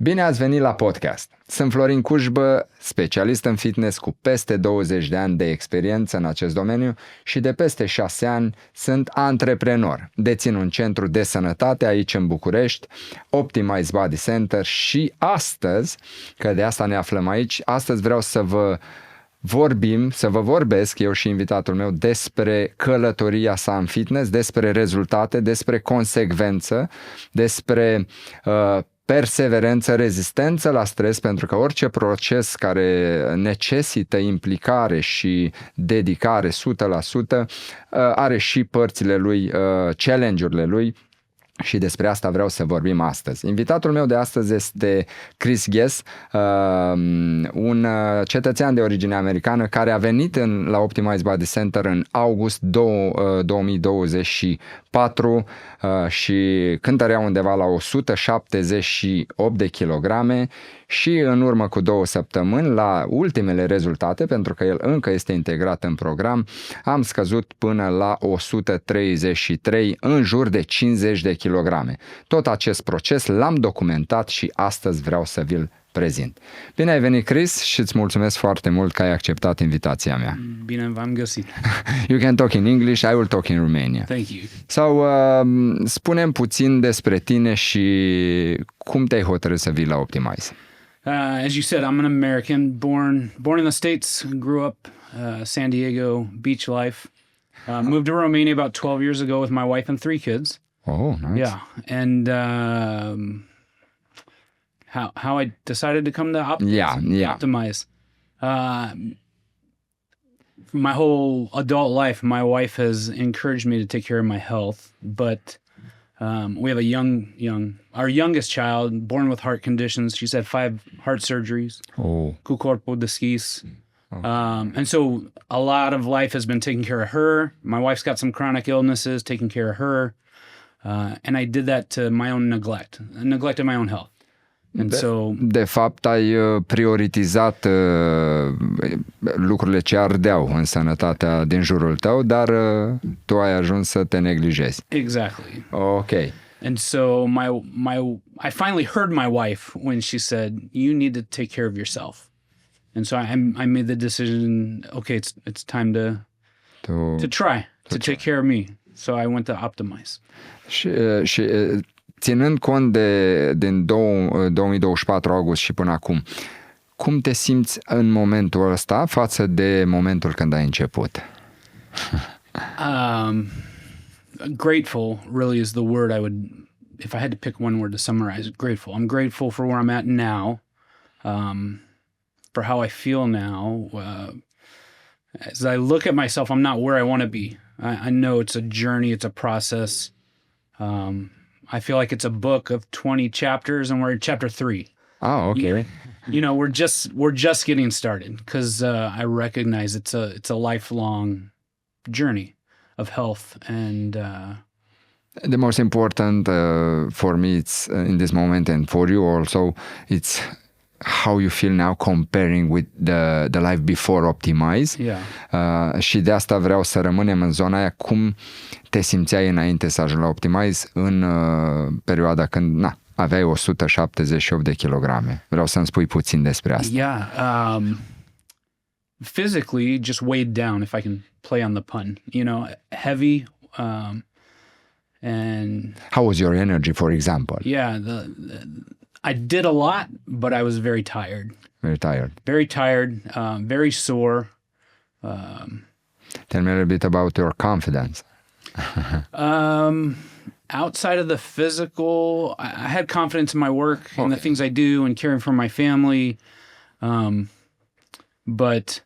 Bine ați venit la podcast! Sunt Florin Cușbă, specialist în fitness cu peste 20 de ani de experiență în acest domeniu și de peste 6 ani sunt antreprenor. Dețin un centru de sănătate aici în București, Optimize Body Center și astăzi, că de asta ne aflăm aici, astăzi vreau să vă vorbesc, eu și invitatul meu, despre călătoria sa în fitness, despre rezultate, despre consecvență, despre perseverență, rezistență la stres, pentru că orice proces care necesită implicare și dedicare 100% are și părțile lui, challenge-urile lui. Și despre asta vreau să vorbim astăzi. Invitatul meu de astăzi este Chris Guess, un cetățean de origine americană care a venit la Optimize Body Center în august 2024 și cântărea undeva la 178 de kilograme și în urmă cu 2 săptămâni, la ultimele rezultate, pentru că el încă este integrat în program, am scăzut până la 133, în jur de 50 de kilograme. Tot acest proces l-am documentat și astăzi vreau să vi-l prezint. Bine ai venit, Chris, și îți mulțumesc foarte mult că ai acceptat invitația mea. Bine v-am găsit. You can talk in English, I will talk in Romania. Thank you. So, spune-mi puțin despre tine și cum te-ai hotărât să vii la Optimize. As you said, I'm an American, born in the States, grew up San Diego, beach life. Moved to Romania about 12 years ago with my wife and 3 kids. Oh, nice. Yeah, and how I decided to come to Optimize. My whole adult life, my wife has encouraged me to take care of my health, but we have our youngest child, born with heart conditions. She's had 5 heart surgeries. Oh. Cu corpul deschis. And so a lot of life has been taking care of her. My wife's got some chronic illnesses, taking care of her. And I did that to my own neglected my own health. And de fapt, ai prioritizat lucrurile ce ardeau în sănătatea din jurul tău, dar tu ai ajuns să te neglijezi. Exactly. Okay. And so I finally heard my wife when she said, "You need to take care of yourself." And so I made the decision. Okay, it's time to try to take care of me. So I went to Optimize. Și ținând cont din 2024 august și până acum, cum te simți în momentul ăsta față de momentul când ai început? Grateful really is the word if I had to pick one word to summarize, grateful. I'm grateful for where I'm at now, for how I feel now. As I look at myself, I'm not where I want to be. I know it's a journey, it's a process. I feel like it's a book of 20 chapters and we're in chapter 3. Oh, okay. You know, we're just getting started because I recognize it's a lifelong journey of health and the most important for me it's in this moment and for you also it's how you feel now comparing with the life before Optimize. Yeah. Și de asta vreau să rămânem în zona aia cum te simțeai înainte să ajungi la Optimize în perioada când aveai 178 de kilograme. Vreau să-mi spui puțin despre asta. Yeah. Physically just weighed down, if I can play on the pun. You know, heavy. And how was your energy, for example? Yeah, I did a lot, but I was very tired. Very tired. Very tired, very sore. Tell me a little bit about your confidence. Outside of the physical, I had confidence in my work and the things I do and caring for my family. But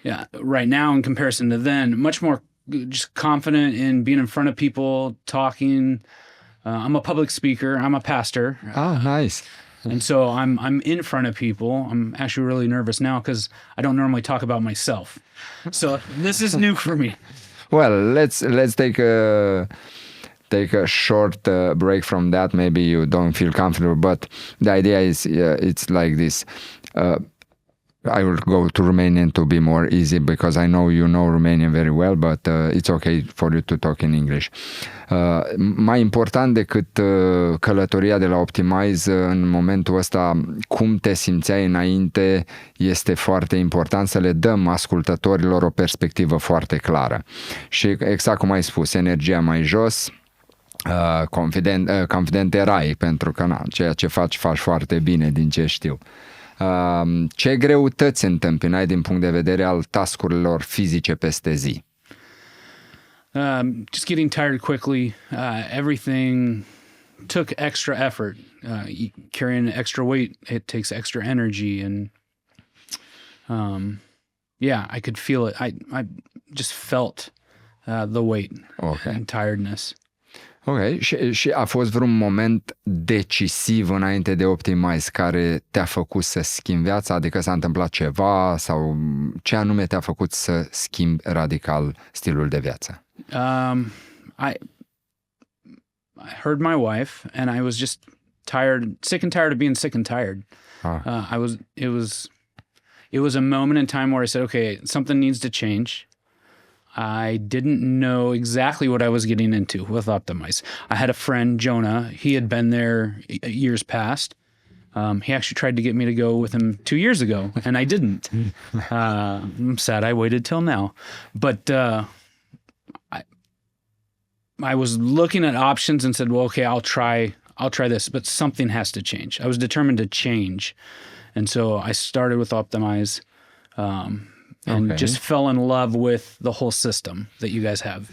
yeah, right now in comparison to then, much more just confident in being in front of people, talking. I'm a public speaker. I'm a pastor. Oh, nice. And so I'm in front of people. I'm actually really nervous now because I don't normally talk about myself. So this is new for me. Well, let's take a short break from that. Maybe you don't feel comfortable, but the idea is it's like this. I will go to Romanian to be more easy because I know you know Romanian very well, but it's okay for you to talk in English. Mai important decât călătoria de la Optimize în momentul ăsta, cum te simțeai înainte, este foarte important să le dăm ascultătorilor o perspectivă foarte clară. Și exact cum ai spus, energia mai jos, confident erai, pentru că ceea ce faci foarte bine din ce știu. Ce greutăți întâmpinai din punct de vedere al task-urilor fizice peste zi? Just getting tired quickly. Everything took extra effort. Carrying extra weight, it takes extra energy, and I could feel it. I just felt the weight and tiredness. Ok, și a fost vreun moment decisiv înainte de Optimize care te-a făcut să schimbi viața? Adică s-a întâmplat ceva sau ce anume te-a făcut să schimbi radical stilul de viață? I heard my wife and I was just sick and tired of being sick and tired. It was a moment in time where I said, okay, something needs to change. I didn't know exactly what I was getting into with Optimize. I had a friend, Jonah. He had been there years past. He actually tried to get me to go with him 2 years ago, and I didn't. I'm sad I waited till now. But I was looking at options and said, well, okay, I'll try this, but something has to change. I was determined to change. And so I started with Optimize. And just fell in love with the whole system that you guys have.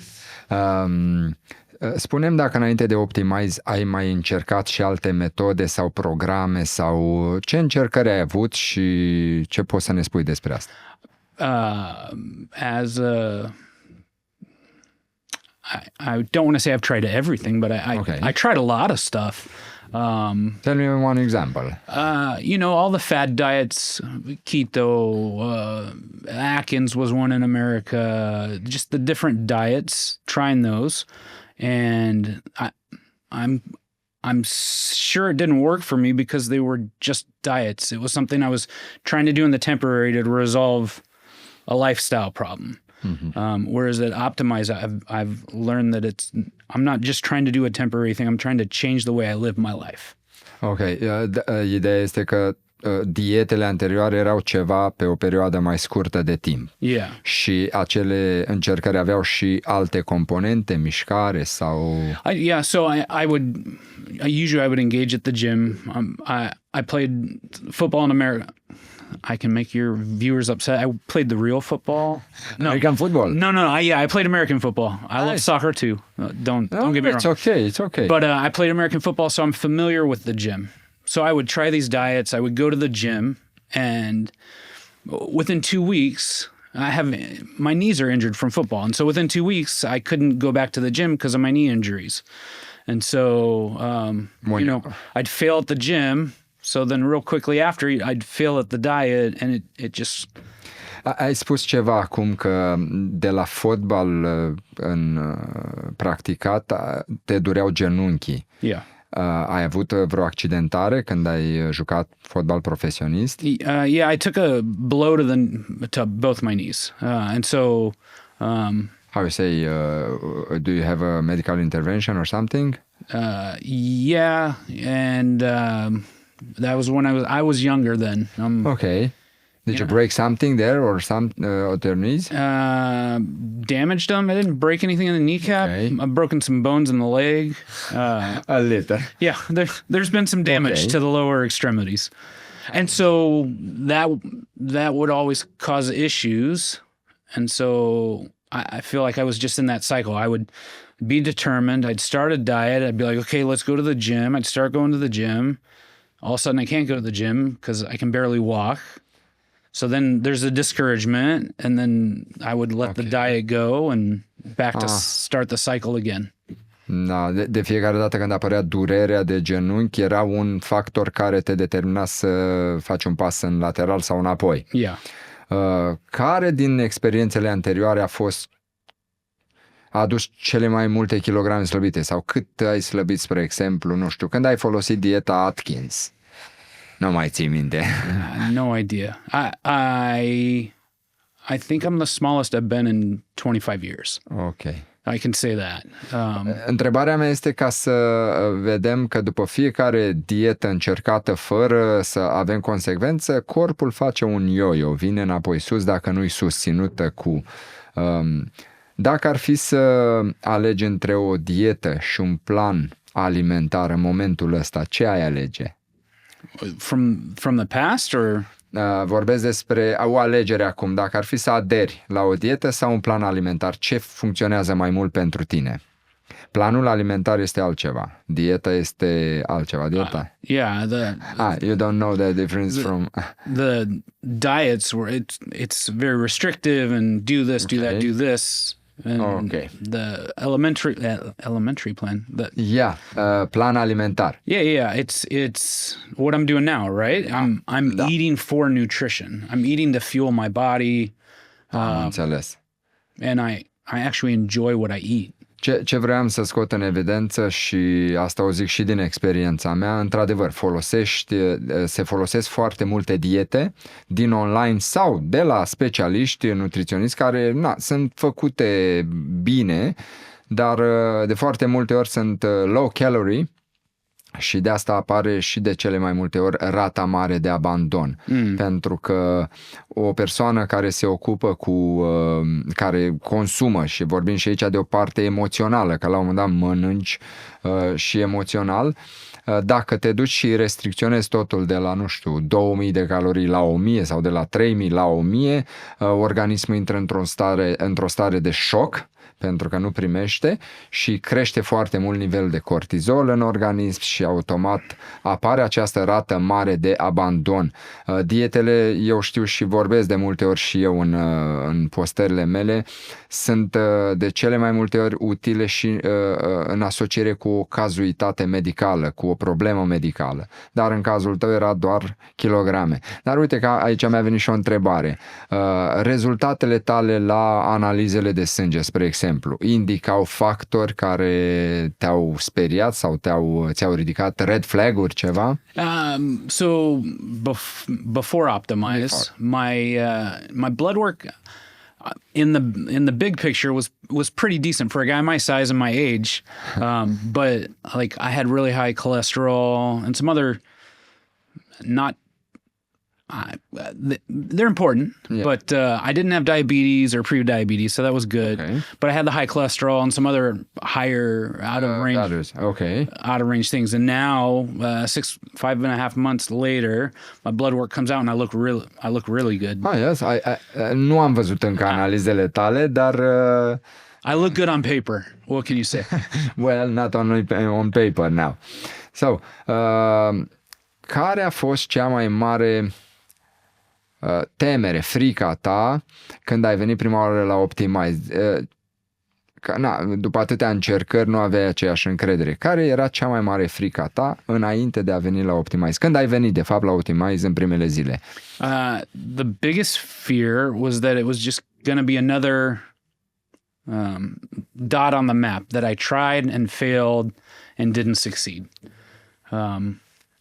Spune-mi dacă înainte de Optimize ai mai încercat și alte metode sau programe sau ce încercări ai avut și ce poți să ne spui despre asta? I don't want to say I've tried everything, but I tried a lot of stuff. Tell me one example. All the fad diets, keto, Atkins was one in America, just the different diets, trying those. And I'm sure it didn't work for me because they were just diets. It was something I was trying to do in the temporary to resolve a lifestyle problem. Mm-hmm. Whereas at Optimize, I've learned that I'm not just trying to do a temporary thing. I'm trying to change the way I live my life. Ok, ideea este că dietele anterioare erau ceva pe o perioadă mai scurtă de timp. Yeah. Și acele încercări aveau și alte componente, mișcare sau... So I would engage at the gym. I played football in America. I can make your viewers upset. I played the real football. No. American football? No. I played American football. I love soccer too. Don't get me wrong. It's okay. But I played American football, so I'm familiar with the gym. So I would try these diets. I would go to the gym, and within 2 weeks, my knees are injured from football. And so within 2 weeks, I couldn't go back to the gym because of my knee injuries. And so, I'd fail at the gym. So then real quickly after, I'd fail at the diet, and it just... Ai spus ceva acum că de la fotbal practicat te dureau genunchii. Yeah. Ai avut vreo accidentare când ai jucat fotbal profesionist? I took a blow to both my knees. And so... How you say, do you have a medical intervention or something? Yeah, and... that was when I was younger then. Okay. Did you break something there or their knees? Damaged them. I didn't break anything in the kneecap. Okay. I've broken some bones in the leg. A little. Yeah, there's been some damage to the lower extremities. And so that would always cause issues. And so I feel like I was just in that cycle. I would be determined. I'd start a diet. I'd be like, okay, let's go to the gym. I'd start going to the gym. All of a sudden I can't go to the gym because I can barely walk. So then there's a discouragement, and then I would let the diet go and back to start the cycle again. Da, de fiecare dată când apărea durerea de genunchi, era un factor care te determina să faci un pas în lateral sau înapoi. Yeah. Care din experiențele anterioare a adus cele mai multe kilograme slăbite sau cât ai slăbit, spre exemplu, nu știu, când ai folosit dieta Atkins? Nu mai ții minte. No idea. I think I'm the smallest I've been in 25 years. Ok. I can say that. Întrebarea mea este ca să vedem că după fiecare dietă încercată fără să avem consecvență, corpul face un yo-yo, vine înapoi sus dacă nu-i susținută cu... Dacă ar fi să alegi între o dietă și un plan alimentar în momentul ăsta, ce ai alege? From the past or... Vorbesc despre o alegere acum. Dacă ar fi să aderi la o dietă sau un plan alimentar, ce funcționează mai mult pentru tine? Planul alimentar este altceva. Dieta este altceva. Dieta? Yeah. You don't know the difference from... The diets where it's very restrictive and do this, do that, do this. And the elementary plan. Plan alimentar. Yeah. It's what I'm doing now, right? I'm eating for nutrition. I'm eating to fuel my body. Am înțeles. And I actually enjoy what I eat. Ce vreau să scot în evidență și asta o zic și din experiența mea, într-adevăr, se folosesc foarte multe diete din online sau de la specialiști nutriționiști care sunt făcute bine, dar de foarte multe ori sunt low calorie și de asta apare și de cele mai multe ori rata mare de abandon. Pentru că o persoană care se ocupă care consumă, și vorbim și aici de o parte emoțională, că la un moment dat mănânci și emoțional, dacă te duci și restricționezi totul de la, 2000 de calorii la 1000 sau de la 3000 la 1000, organismul intră într-o stare de șoc, pentru că nu primește și crește foarte mult nivelul de cortizol în organism și automat apare această rată mare de abandon. Dietele, eu știu și vorbesc de multe ori și eu în postările mele, sunt de cele mai multe ori utile și în asociere cu o cazuitate medicală, cu o problemă medicală. Dar în cazul tău era doar kilograme. Dar uite că aici mi-a venit și o întrebare. Rezultatele tale la analizele de sânge, spre exemplu, indicau factori care te-au speriat sau ți-au ridicat red flag-uri, ceva? So before Optimize, my blood work in the big picture was pretty decent for a guy my size and my age, but like I had really high cholesterol and some other they're important, but I didn't have diabetes or pre-diabetes, so that was good. Okay. But I had the high cholesterol and some other higher out of range things. And now, 5.5 months later, my blood work comes out and I look really good. Yes, nu am văzut încă analizele tale, dar I look good on paper. What can you say? Well, not only on paper now. So, care a fost cea mai mare temere, frica ta când ai venit prima oară la Optimize? După atâtea încercări nu aveai aceeași încredere. Care era cea mai mare frica ta înainte de a veni la Optimize? Când ai venit, de fapt, la Optimize în primele zile? The biggest fear was that it was just going to be another dot on the map that I tried and failed and didn't succeed.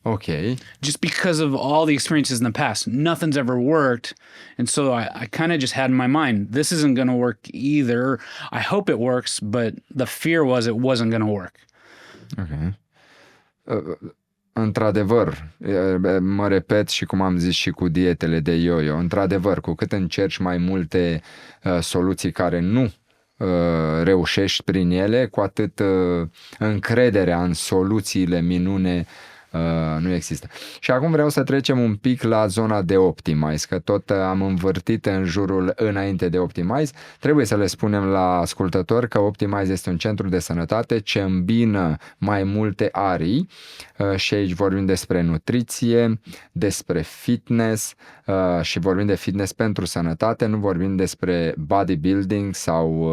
Okay. Just because of all the experiences in the past, nothing's ever worked. And so I kind of just had in my mind, this isn't going to work either. I hope it works, but the fear was it wasn't going to work. Okay. Într-adevăr, mă repet și cum am zis și cu dietele de yo-yo, într-adevăr, cu cât încerci mai multe soluții care nu reușești prin ele, cu atât încrederea în soluțiile minune nu există. Și acum vreau să trecem un pic la zona de Optimize, că tot am învârtit în jurul înainte de Optimize. Trebuie să le spunem la ascultători că Optimize este un centru de sănătate ce îmbină mai multe arii și aici vorbim despre nutriție, despre fitness și vorbim de fitness pentru sănătate, nu vorbim despre bodybuilding sau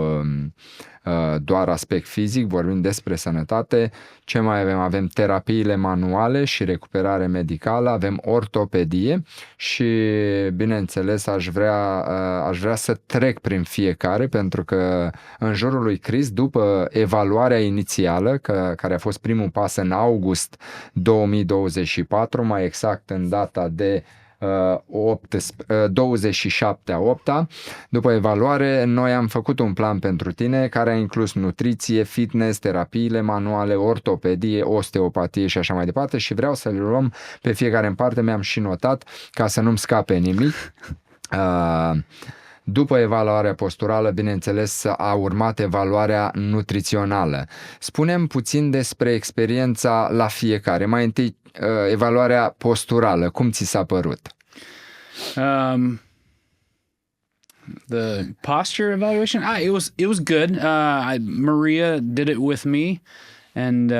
doar aspect fizic, vorbim despre sănătate. Ce mai avem? Avem terapiile manuale și recuperare medicală, avem ortopedie și, bineînțeles, aș vrea să trec prin fiecare, pentru că în jurul lui Chris, după evaluarea inițială, care a fost primul pas în august 2024, mai exact în data de 27/8, după evaluare, noi am făcut un plan pentru tine care a inclus nutriție, fitness, terapiile manuale, ortopedie, osteopatie și așa mai departe, și vreau să le luăm pe fiecare în parte. Mi-am și notat ca să nu-mi scape nimic. După evaluarea posturală, bineînțeles, a urmat evaluarea nutrițională. Spune-mi puțin despre experiența la fiecare. Mai întâi, evaluarea posturală, cum ți s-a părut? The posture evaluation, it was good. Maria did it with me, and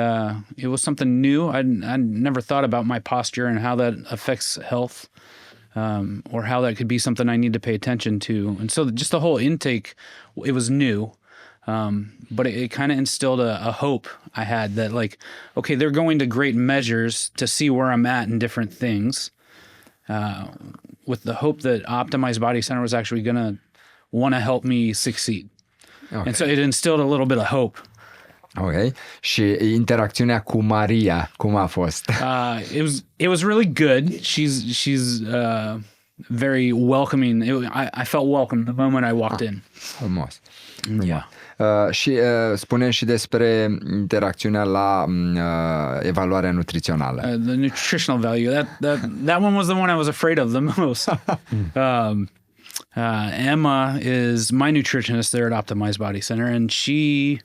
it was something new. I never thought about my posture and how that affects health. Or how that could be something I need to pay attention to. And so just the whole intake, it was new, but it kind of instilled a hope I had that, like, okay, they're going to great measures to see where I'm at in different things, with the hope that Optimized Body Center was actually going to want to help me succeed. Okay. And so it instilled a little bit of hope. Ok. Și interacțiunea cu Maria, cum a fost? It was really good. She's very welcoming. I felt welcome the moment I walked in. Frumos. Yeah. Și spune și despre interacțiunea la evaluarea nutrițională. The nutritional value. That one was the one I was afraid of the most. Emma is my nutritionist there at Optimized Body Center, and she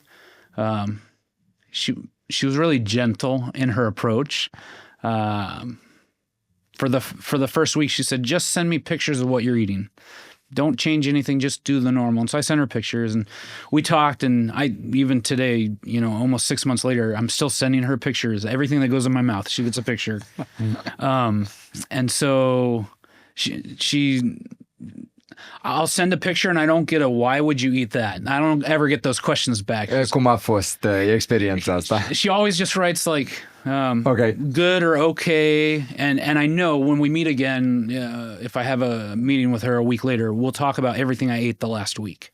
was really gentle in her approach. For the first week, she said, "Just send me pictures of what you're eating. Don't change anything. Just do the normal." And so I sent her pictures, and we talked. And even today, almost 6 months later, I'm still sending her pictures. Everything that goes in my mouth, she gets a picture. And so I'll send a picture and I don't get a "why would you eat that?" I don't ever get those questions back. Cum a fost experiența asta? She always just writes like, okay, good or okay. And I know when we meet again, if I have a meeting with her a week later, we'll talk about everything I ate the last week.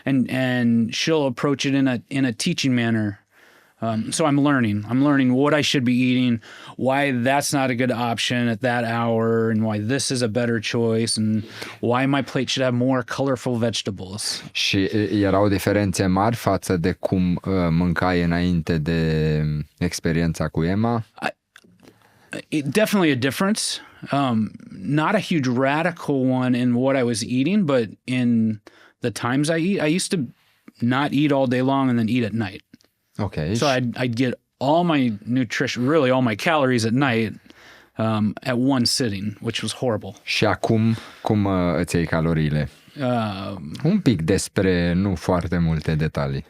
And she'll approach it in a teaching manner. So I'm learning what I should be eating, why that's not a good option at that hour, and why this is a better choice, and why my plate should have more colorful vegetables. Și erau diferențe mari față de cum mâncai înainte de experiența cu Emma? Definitely a difference. Not a huge radical one in what I was eating, but in the times I eat. I used to not eat all day long and then eat at night. Okay. So I'd get all my nutrition, really all my calories at night, at one sitting, which was horrible. Și acum, cum îți iei caloriile? Un pic despre, nu foarte multe detalii.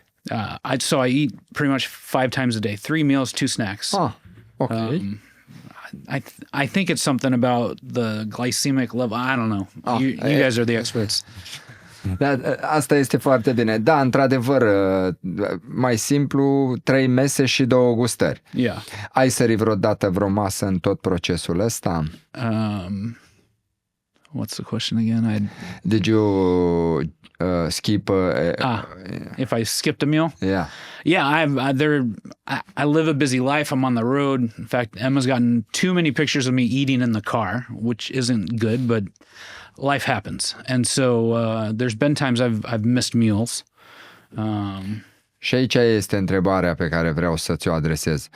So I eat pretty much 5 times a day, 3 meals, 2 snacks. Okay. I think it's something about the glycemic level. I don't know. You guys are the experts. Da, asta este foarte bine. Da, într-adevăr, mai simplu, 3 mese și 2 gustări. Yeah. Ai sărit vreodată vreo masă în tot procesul ăsta? What's the question again? Did you skip? If I skipped a meal? Yeah. Yeah, I live a busy life. I'm on the road. In fact, Emma's gotten too many pictures of me eating in the car, which isn't good, but life happens. And so there's been times I've missed meals. Și aici este întrebarea pe care vreau să ți-o adresez.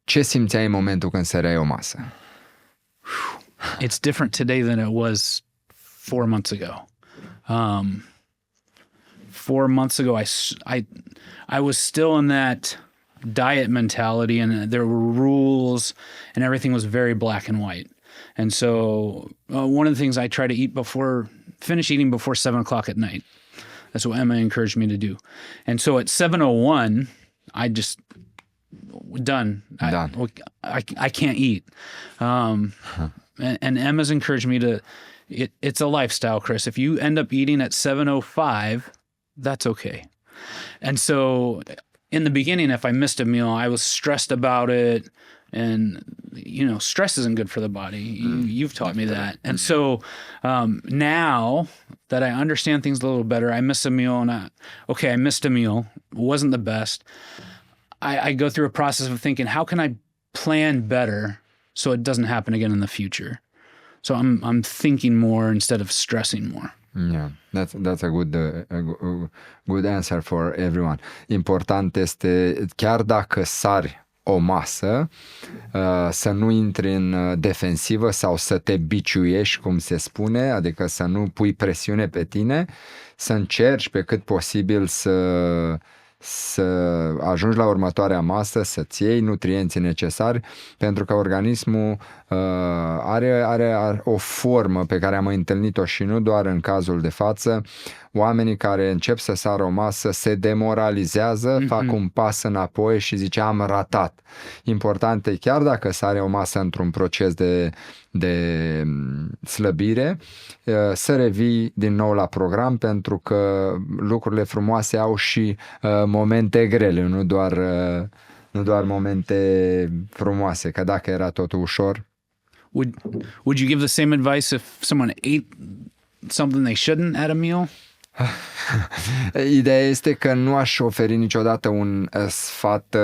Ce simțeai în momentul când săreai o masă? It's different today than it was 4 months ago. 4 months ago, I was still in that diet mentality, and there were rules, and everything was very black and white. And so one of the things I try to finish eating before 7 o'clock at night. That's what Emma encouraged me to do. And so at 7:01, I just done. I can't eat. And Emma's encouraged me to. It's a lifestyle, Chris. If you end up eating at 7:05, that's okay. And so in the beginning, if I missed a meal, I was stressed about it. And, stress isn't good for the body. You've taught me that. And so now that I understand things a little better, I miss a meal and I missed a meal. It wasn't the best. I go through a process of thinking, how can I plan better so it doesn't happen again in the future? So I'm thinking more instead of stressing more. Yeah, that's a good answer for everyone. Important este, chiar dacă sari o masă, să nu intri în defensivă sau să te biciuiești, cum se spune, adică să nu pui presiune pe tine, să încerci pe cât posibil să ajungi la următoarea masă, să-ți iei nutrienții necesari, pentru că organismul are o formă pe care am întâlnit-o și nu doar în cazul de față. Oamenii care încep să sară o masă se demoralizează, fac un pas înapoi și zice am ratat. Important e, chiar dacă sare o masă într-un proces de slăbire, să revii din nou la program, pentru că lucrurile frumoase au și momente grele, nu doar momente frumoase, că dacă era totul ușor. Would you give the same advice if someone ate something they shouldn't at a meal? Ideea este că nu aș oferi niciodată un sfat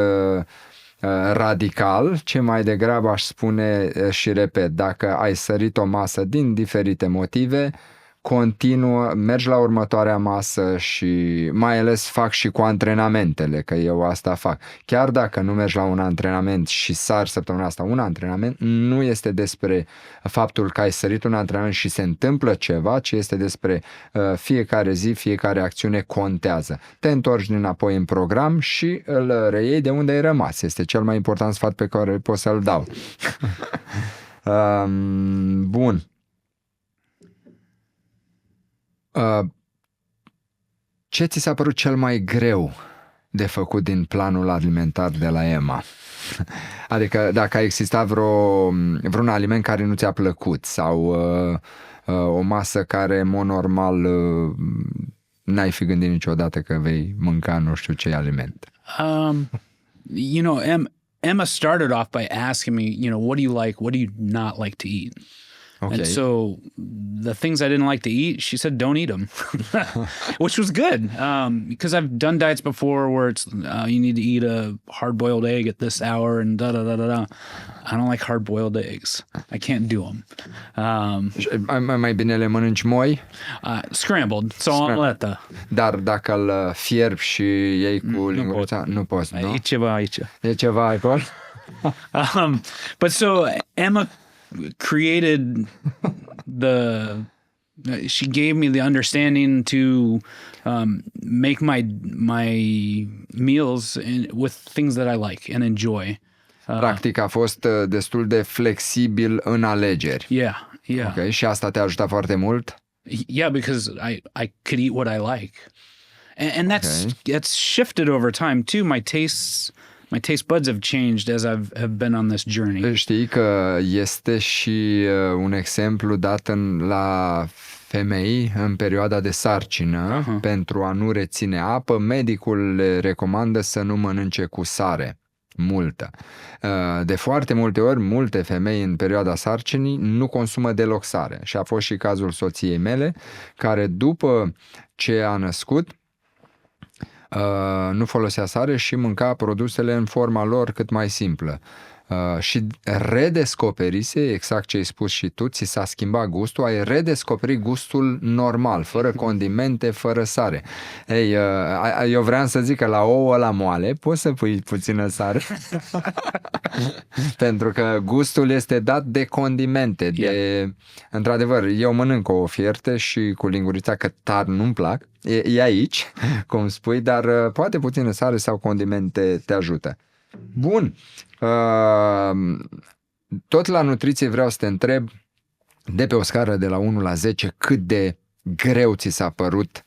radical, ci mai degrabă aș spune și repet, dacă ai sărit o masă din diferite motive, continuă, mergi la următoarea masă și mai ales fac și cu antrenamentele, că eu asta fac. Chiar dacă nu mergi la un antrenament și sari săptămâna asta un antrenament, nu este despre faptul că ai sărit un antrenament și se întâmplă ceva, ci este despre fiecare zi, fiecare acțiune contează. Te întorci înapoi în program și îl reiei de unde ai rămas. Este cel mai important sfat pe care pot să-l dau. Bun. Ce ți s-a părut cel mai greu de făcut din planul alimentar de la Emma? Adică dacă a existat vreun aliment care nu ți-a plăcut sau o masă care, în mod normal, n-ai fi gândit niciodată că vei mânca nu știu ce aliment. Emma started off by asking me, what do you like? What do you not like to eat? Okay. And so the things I didn't like to eat, she said, don't eat them, which was good. Because I've done diets before where it's, you need to eat a hard-boiled egg at this hour and da-da-da-da-da. I don't like hard-boiled eggs. I can't do them. Mai bine le mănânci moi? Scrambled, so omelette. Dar dacă îl fierbi și iei cu lingurița, nu poți, nu? E ceva aici. E ceva acolo? But so Emma created she gave me the understanding to make my meals with things that I like and enjoy. Practic a fost destul de flexibil în alegeri. Yeah. Okay. Și asta te-a ajutat foarte mult? Yeah, because I could eat what I like. And that's shifted over time too. My taste buds have changed as have been on this journey. Știi că este și un exemplu dat la femei în perioada de sarcină, pentru a nu reține apă, medicul le recomandă să nu mănânce cu sare multă. De foarte multe ori, multe femei în perioada sarcinii nu consumă deloc sare. Și a fost și cazul soției mele, care după ce a născut, nu folosea sare și mânca produsele în forma lor cât mai simplă. Și redescoperise, exact ce ai spus și tu, ți s-a schimbat gustul, ai redescoperit gustul normal, fără condimente, fără sare. Ei, eu vreau să zic că la ouă la moale poți să pui puțină sare, pentru că gustul este dat de condimente. Într-adevăr, eu mănânc o fierte și cu lingurița, că tare nu-mi plac, e aici, cum spui, dar poate puțină sare sau condimente te ajută. Bun. Tot la nutriție vreau să te întreb, de pe o scară de la 1 la 10, cât de greu ți s-a părut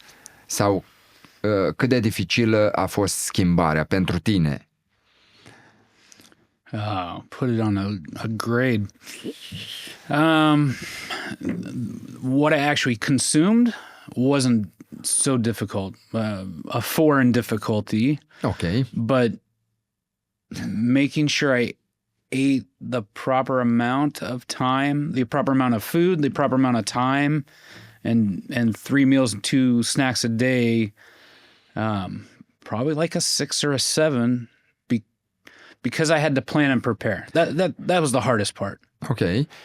sau cât de dificilă a fost schimbarea pentru tine? Put it on a grade. What I actually consumed wasn't so difficult, a foreign difficulty, Ok. but making sure I ate the proper amount of time, the proper amount of food, the proper amount of time, and 3 meals and 2 snacks a day, probably like a 6 or a 7, because I had to plan and prepare. That was the hardest part. Ok.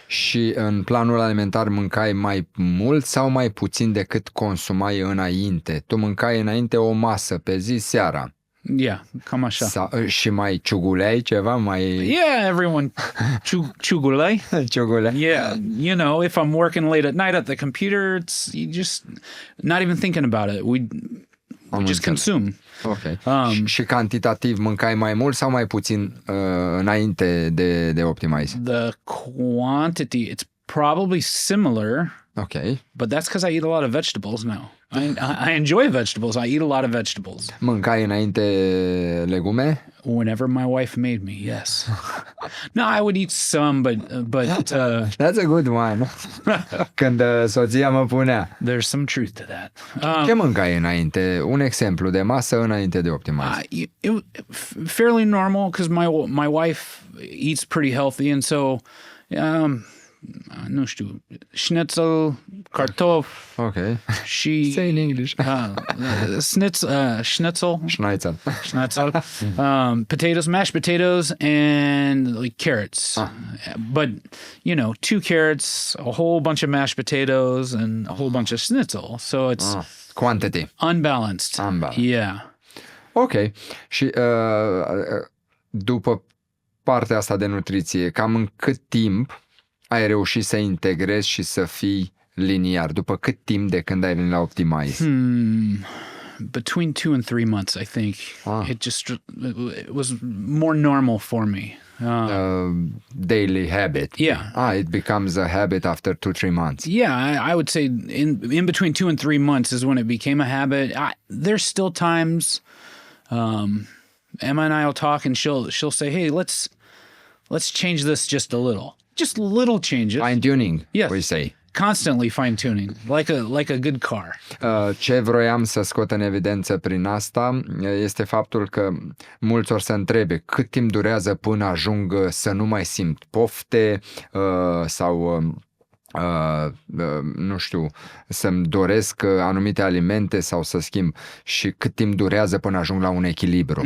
Și în planul alimentar mâncai mai mult sau mai puțin decât consumai înainte? Tu mâncai înainte o masă pe zi seara. Yeah, cam așa. Și mai ciuguleai ceva? Yeah, everyone ciugulei. Ciugulea? Yeah, you know, if I'm working late at night at the computer, you just not even thinking about it. We just consume. Ok. Și cantitativ mâncai mai mult sau mai puțin înainte de Optimize? The quantity, it's probably similar. Ok. But that's because I eat a lot of vegetables now. I enjoy vegetables. I eat a lot of vegetables. Mâncai înainte legume? Whenever my wife made me, yes. No, I would eat some, but That's a good one. Când soția mă punea. there's some truth to that. Ce mâncai înainte? Un exemplu de masă înainte de Optimize. Fairly normal because my wife eats pretty healthy, and so nu știu, schnitzel, cartof. Ok. She Say in English. schnitzel, Schnitzel. potatoes, mashed potatoes, and like carrots. But 2 carrots, a whole bunch of mashed potatoes, and a whole bunch of schnitzel. So it's Quantity. unbalanced. Yeah. Ok. Și după partea asta de nutriție, cam în cât timp ai reușit să integrezi și să fii liniar? După cât timp de când ai venit la Optimize? Between 2 and 3 months, I think. It was more normal for me. Daily habit. Yeah. It becomes a habit after 2-3 months. Yeah, I would say in between 2 and 3 months is when it became a habit. There's still times Emma and I will talk, and she'll say, "Hey, let's change this just a little." Just little changes. Fine tuning, Yes. we say. Constantly fine tuning, like a good car. Ce vroiam să scot în evidență prin asta este faptul că mulți ori să întrebe cât timp durează până ajung să nu mai simt pofte sau nu știu, să-mi doresc anumite alimente sau să schimb, și cât timp durează până ajung la un echilibru.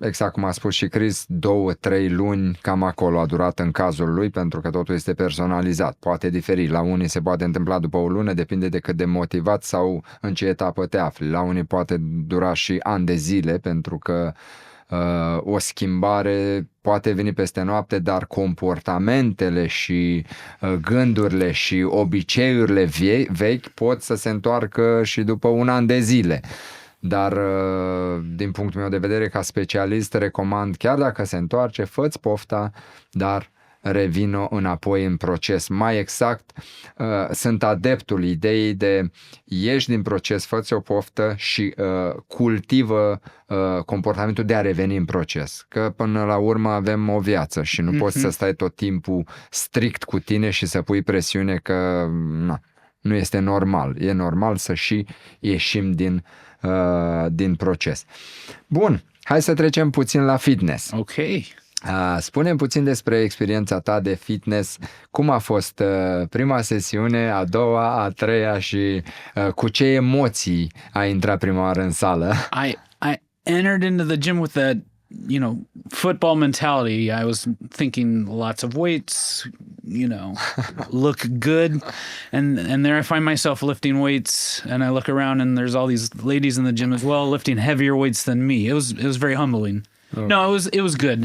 Exact cum a spus și Chris, 2-3 luni, cam acolo a durat în cazul lui, pentru că totul este personalizat, poate diferi, la unii se poate întâmpla după o lună, depinde de cât de motivat sau în ce etapă te afli, la unii poate dura și ani de zile, pentru că o schimbare poate veni peste noapte, dar comportamentele și gândurile și obiceiurile vechi pot să se întoarcă și după un an de zile. Dar din punctul meu de vedere, ca specialist, recomand, chiar dacă se întoarce, fă-ți pofta, dar revină înapoi în proces. Mai exact, sunt adeptul ideii de ieși din proces, fă-ți o poftă și cultivă comportamentul de a reveni în proces. Că până la urmă avem o viață și nu poți să stai tot timpul strict cu tine și să pui presiune că nu este normal. E normal să și ieșim din proces. Bun, hai să trecem puțin la fitness. Ok. Spune-mi puțin despre experiența ta de fitness, cum a fost prima sesiune, a doua, a treia și cu ce emoții ai intrat prima oară în sală? I entered into the gym with that, football mentality. I was thinking lots of weights, look good. And there I find myself lifting weights, and I look around and there's all these ladies in the gym as well lifting heavier weights than me. It was very humbling. Oh. No, it was good.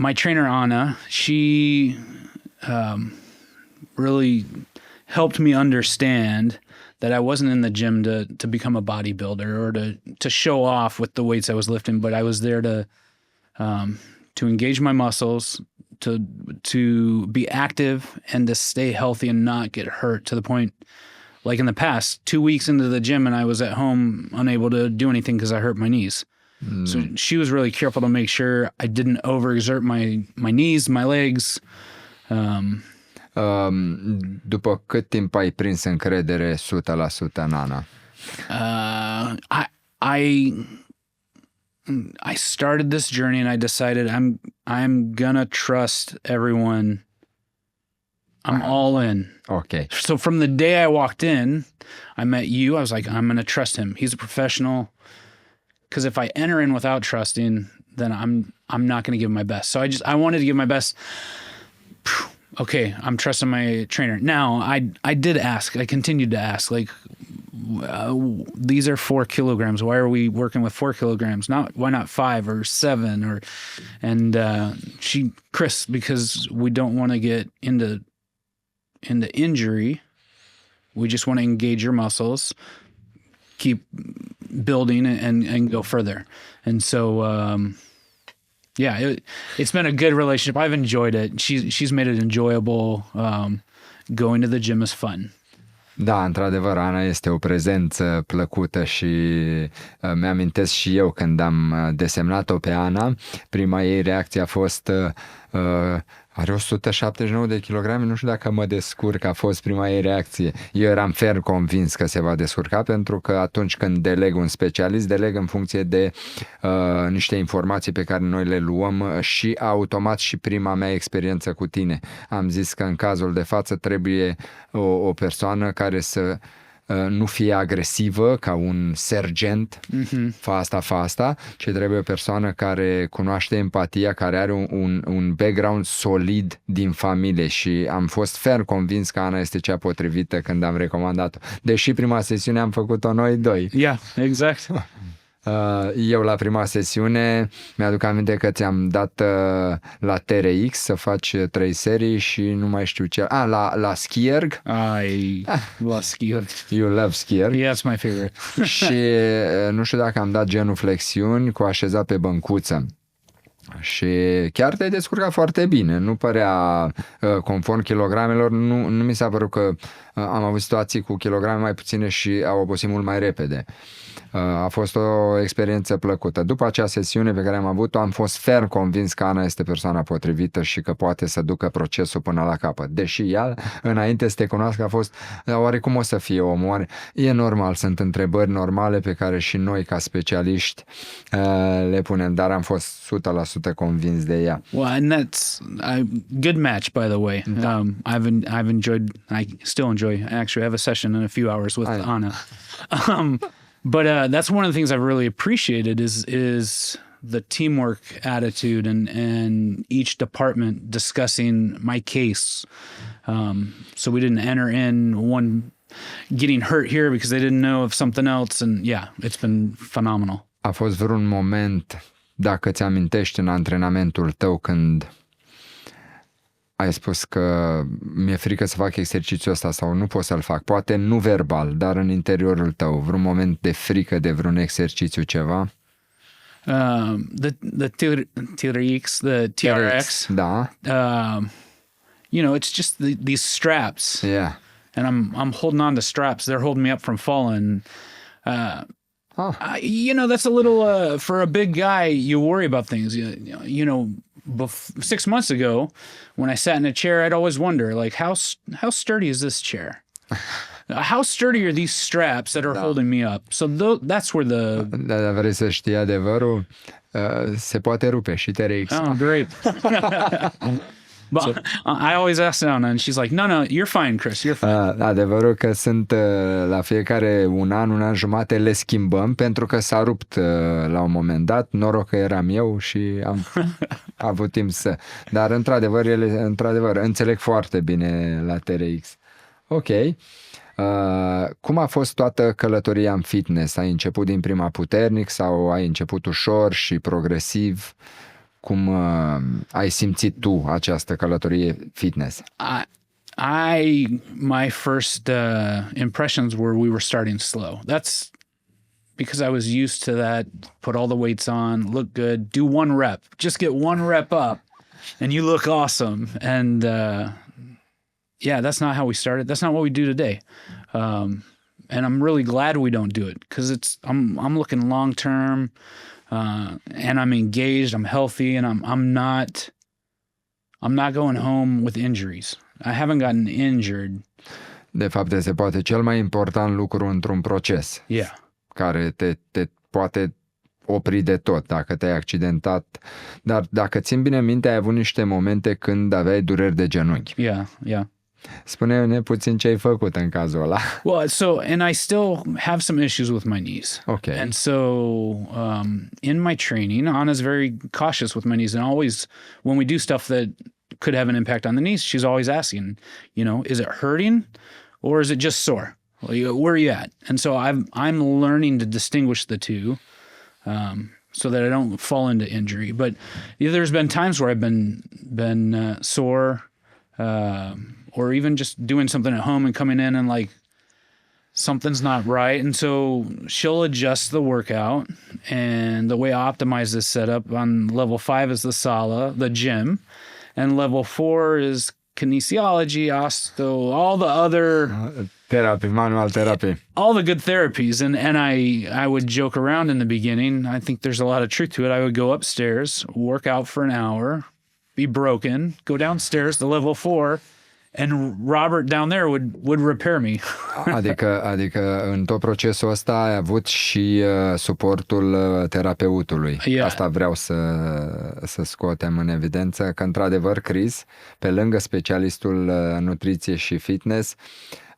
My trainer Anna, she really helped me understand that I wasn't in the gym to become a bodybuilder or to show off with the weights I was lifting, but I was there to engage my muscles, to be active and to stay healthy and not get hurt, to the point, like in the past, 2 weeks into the gym and I was at home unable to do anything because I hurt my knees. So she was really careful to make sure I didn't overexert my knees, my legs. După cât timp ai prins încredere 100% în Ana? I started this journey and I decided I'm gonna trust everyone. I'm all in. Ok. So from the day I walked in, I met you. I was like, I'm gonna trust him. He's a professional. Because if I enter in without trusting, then I'm not gonna give my best. So I wanted to give my best. Okay, I'm trusting my trainer. Now I did ask. I continued to ask, like, these are 4 kilograms. Why are we working with 4 kilograms? Why not 5 or 7? Chris, because we don't want to get into injury. We just want to engage your muscles, keep building and go further. And so, it's been a good relationship. I've enjoyed it. She's made it enjoyable. Going to the gym is fun. Da, într-adevăr, Ana este o prezență plăcută și mi-amintesc și eu când am desemnat-o pe Ana, prima ei reacție a fost are 179 de kilograme, nu știu dacă mă descurc, a fost prima ei reacție. Eu eram ferm convins că se va descurca, pentru că atunci când deleg un specialist, deleg în funcție de niște informații pe care noi le luăm și automat și prima mea experiență cu tine. Am zis că în cazul de față trebuie o persoană care să nu fie agresivă ca un sergent, fa asta, ci trebuie o persoană care cunoaște empatia, care are un background solid din familie și am fost ferm convins că Ana este cea potrivită când am recomandat-o. Deși prima sesiune am făcut-o noi doi. Yeah, exact. Eu la prima sesiune mi-aduc aminte că ți-am dat la TRX să faci 3 serii și nu mai știu ce. La skierg. I love skierg. You love skierg. Yeah, it's my favorite. Și nu știu dacă am dat genuflexiuni cu așezat pe băncuță. Și chiar te-ai descurcat foarte bine. Nu părea conform kilogramelor, nu mi s-a părut că am avut situații cu kilograme mai puține și au obosit mult mai repede. A fost o experiență plăcută. După acea sesiune pe care am avut-o, am fost ferm convins că Ana este persoana potrivită și că poate să ducă procesul până la capăt. Deși ea, înainte să te cunoască, a fost oarecum o să fie om, oare? E normal, sunt întrebări normale pe care și noi ca specialiști le punem, dar am fost 100% convins de ea. Well, and that's a good match, by the way. I've enjoyed. I still enjoy. I actually have a session in a few hours with Ana. But that's one of the things I've really appreciated is the teamwork attitude and each department discussing my case. So we didn't enter in one getting hurt here because they didn't know of something else. And yeah, it's been phenomenal. A fost vreun moment, dacă ți amintești, în antrenamentul tău când ai spus că mi-e frică să fac exercițiul ăsta sau nu pot să-l fac, poate nu verbal, dar în interiorul tău, vreun moment de frică de vreun exercițiu, ceva? The TRX, da. It's just these straps. Yeah. And I'm holding on to straps. They're holding me up from falling. That's a little, for a big guy, you worry about things. 6 months ago, when I sat in a chair, I'd always wonder, like, how sturdy is this chair? How sturdy are these straps that are holding me up? So that's where the... Da, vrei să știi adevărul? Se poate rupe și TRX. Oh, great. But I always ask Anna, and she's like, no, you're fine, Chris, you're fine. Adevărul că sunt la fiecare un an jumate le schimbăm pentru că s-a rupt la un moment dat. Noroc că eram eu și am avut timp să... Dar într-adevăr, înțeleg foarte bine la TRX. Ok. Cum a fost toată călătoria în fitness? Ai început din prima puternic sau ai început ușor și progresiv? Cum ai simțit tu această călătorie fitness? My first impressions we were starting slow. That's because I was used to that. Put all the weights on, look good, do 1 rep. Just get 1 rep up and you look awesome. And that's not how we started. That's not what we do today. And I'm really glad we don't do it because I'm looking long term. And I'm engaged, I'm healthy, and I'm not going home with injuries. I haven't gotten injured. De fapt, este poate cel mai important lucru într-un proces Yeah. care te poate opri de tot dacă te-ai accidentat. Dar dacă țin bine minte, ai avut niște momente când aveai dureri de genunchi. Yeah. Spune-ne puțin ce ai făcut în cazul ăla. Well, and I still have some issues with my knees. Okay. And so in my training, Anna's very cautious with my knees. And always, when we do stuff that could have an impact on the knees, she's always asking, is it hurting or is it just sore? Where are you at? And so I'm learning to distinguish the two so that I don't fall into injury. But there's been times where I've been sore or even just doing something at home and coming in and like something's not right. And so she'll adjust the workout. And the way I optimize this setup on level 5 is the sala, the gym. And level 4 is kinesiology, osteo, all the other manual therapy. all the good therapies. And I would joke around in the beginning. I think there's a lot of truth to it. I would go upstairs, work out for an hour, be broken, go downstairs to level 4, and Robert down there would repair me. Adică în tot procesul ăsta ai avut și suportul terapeutului. Yeah. Asta vreau să scoatem în evidență, că într-adevăr Chris, pe lângă specialistul nutriție și fitness,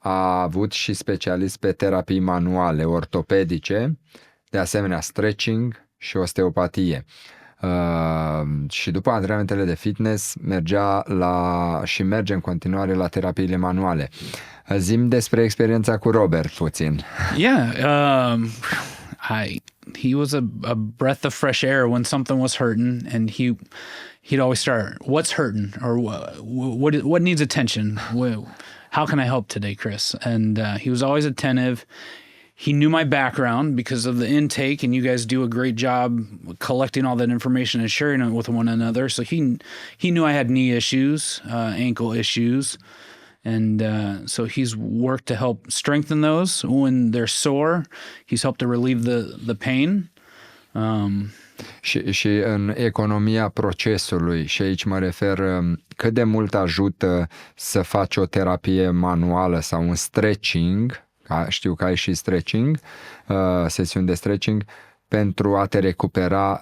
a avut și specialist pe terapii manuale, ortopedice, de asemenea stretching și osteopatie. Și după antrenamentele de fitness și merge în continuare la terapiile manuale. Zi-mi despre experiența cu Robert puțin. Yeah. He was a breath of fresh air when something was hurting, and he'd always start, what's hurting? Or what needs attention? How can I help today, Chris? And he was always attentive. He knew my background because of the intake, and you guys do a great job collecting all that information and sharing it with one another. So he knew I had knee issues, ankle issues, and so he's worked to help strengthen those when they're sore. He's helped to relieve the pain. Și în economia procesului, și aici mă refer, cât de mult ajută să faci o terapie manuală sau un stretching, știu că ai și stretching, sesiuni de stretching, pentru a te recupera,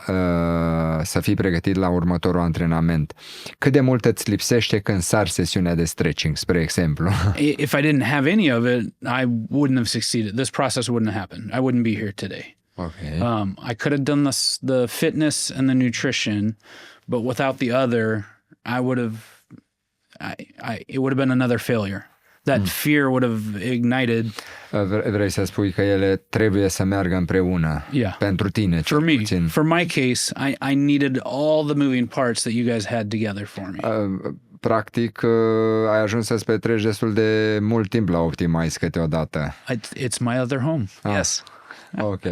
să fii pregătit la următorul antrenament. Cât de mult îți lipsește când sari sesiunea de stretching, spre exemplu? If I didn't have any of it, I wouldn't have succeeded. This process wouldn't have happened. I wouldn't be here today. Okay. I could have done the fitness and the nutrition, but without the other, it would have been another failure. That fear would have ignited. Vrei să spui că ele trebuie să meargă împreună. Yeah. Pentru tine. For me, for my case, I needed all the moving parts that you guys had together for me. Practic, ai ajuns să-ți petreci destul de mult timp la Optimize câteodată. It's my other home. Yes. Ok.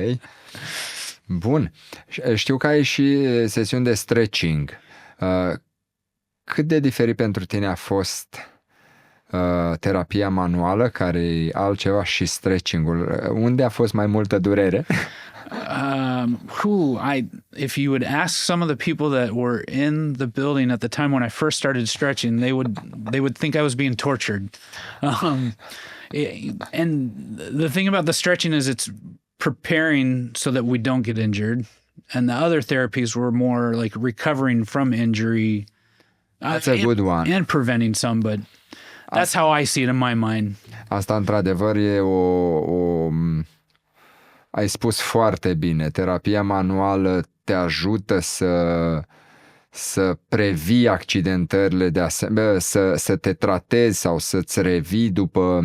Bun. Știu că ai și sesiuni de stretching. Cât de diferit pentru tine a fost terapia manuală, care e altceva, și stretching-ul? Unde a fost mai multă durere? If you would ask some of the people that were in the building at the time when I first started stretching, they would think I was being tortured. And the thing about the stretching is it's preparing so that we don't get injured, and the other therapies were more like recovering from injury. That's a good one. And preventing some, but that's how I see it in my mind. Asta, într-adevăr, e ai spus foarte bine. Terapia manuală te ajută să previi accidentările, să te tratezi sau să-ți revii după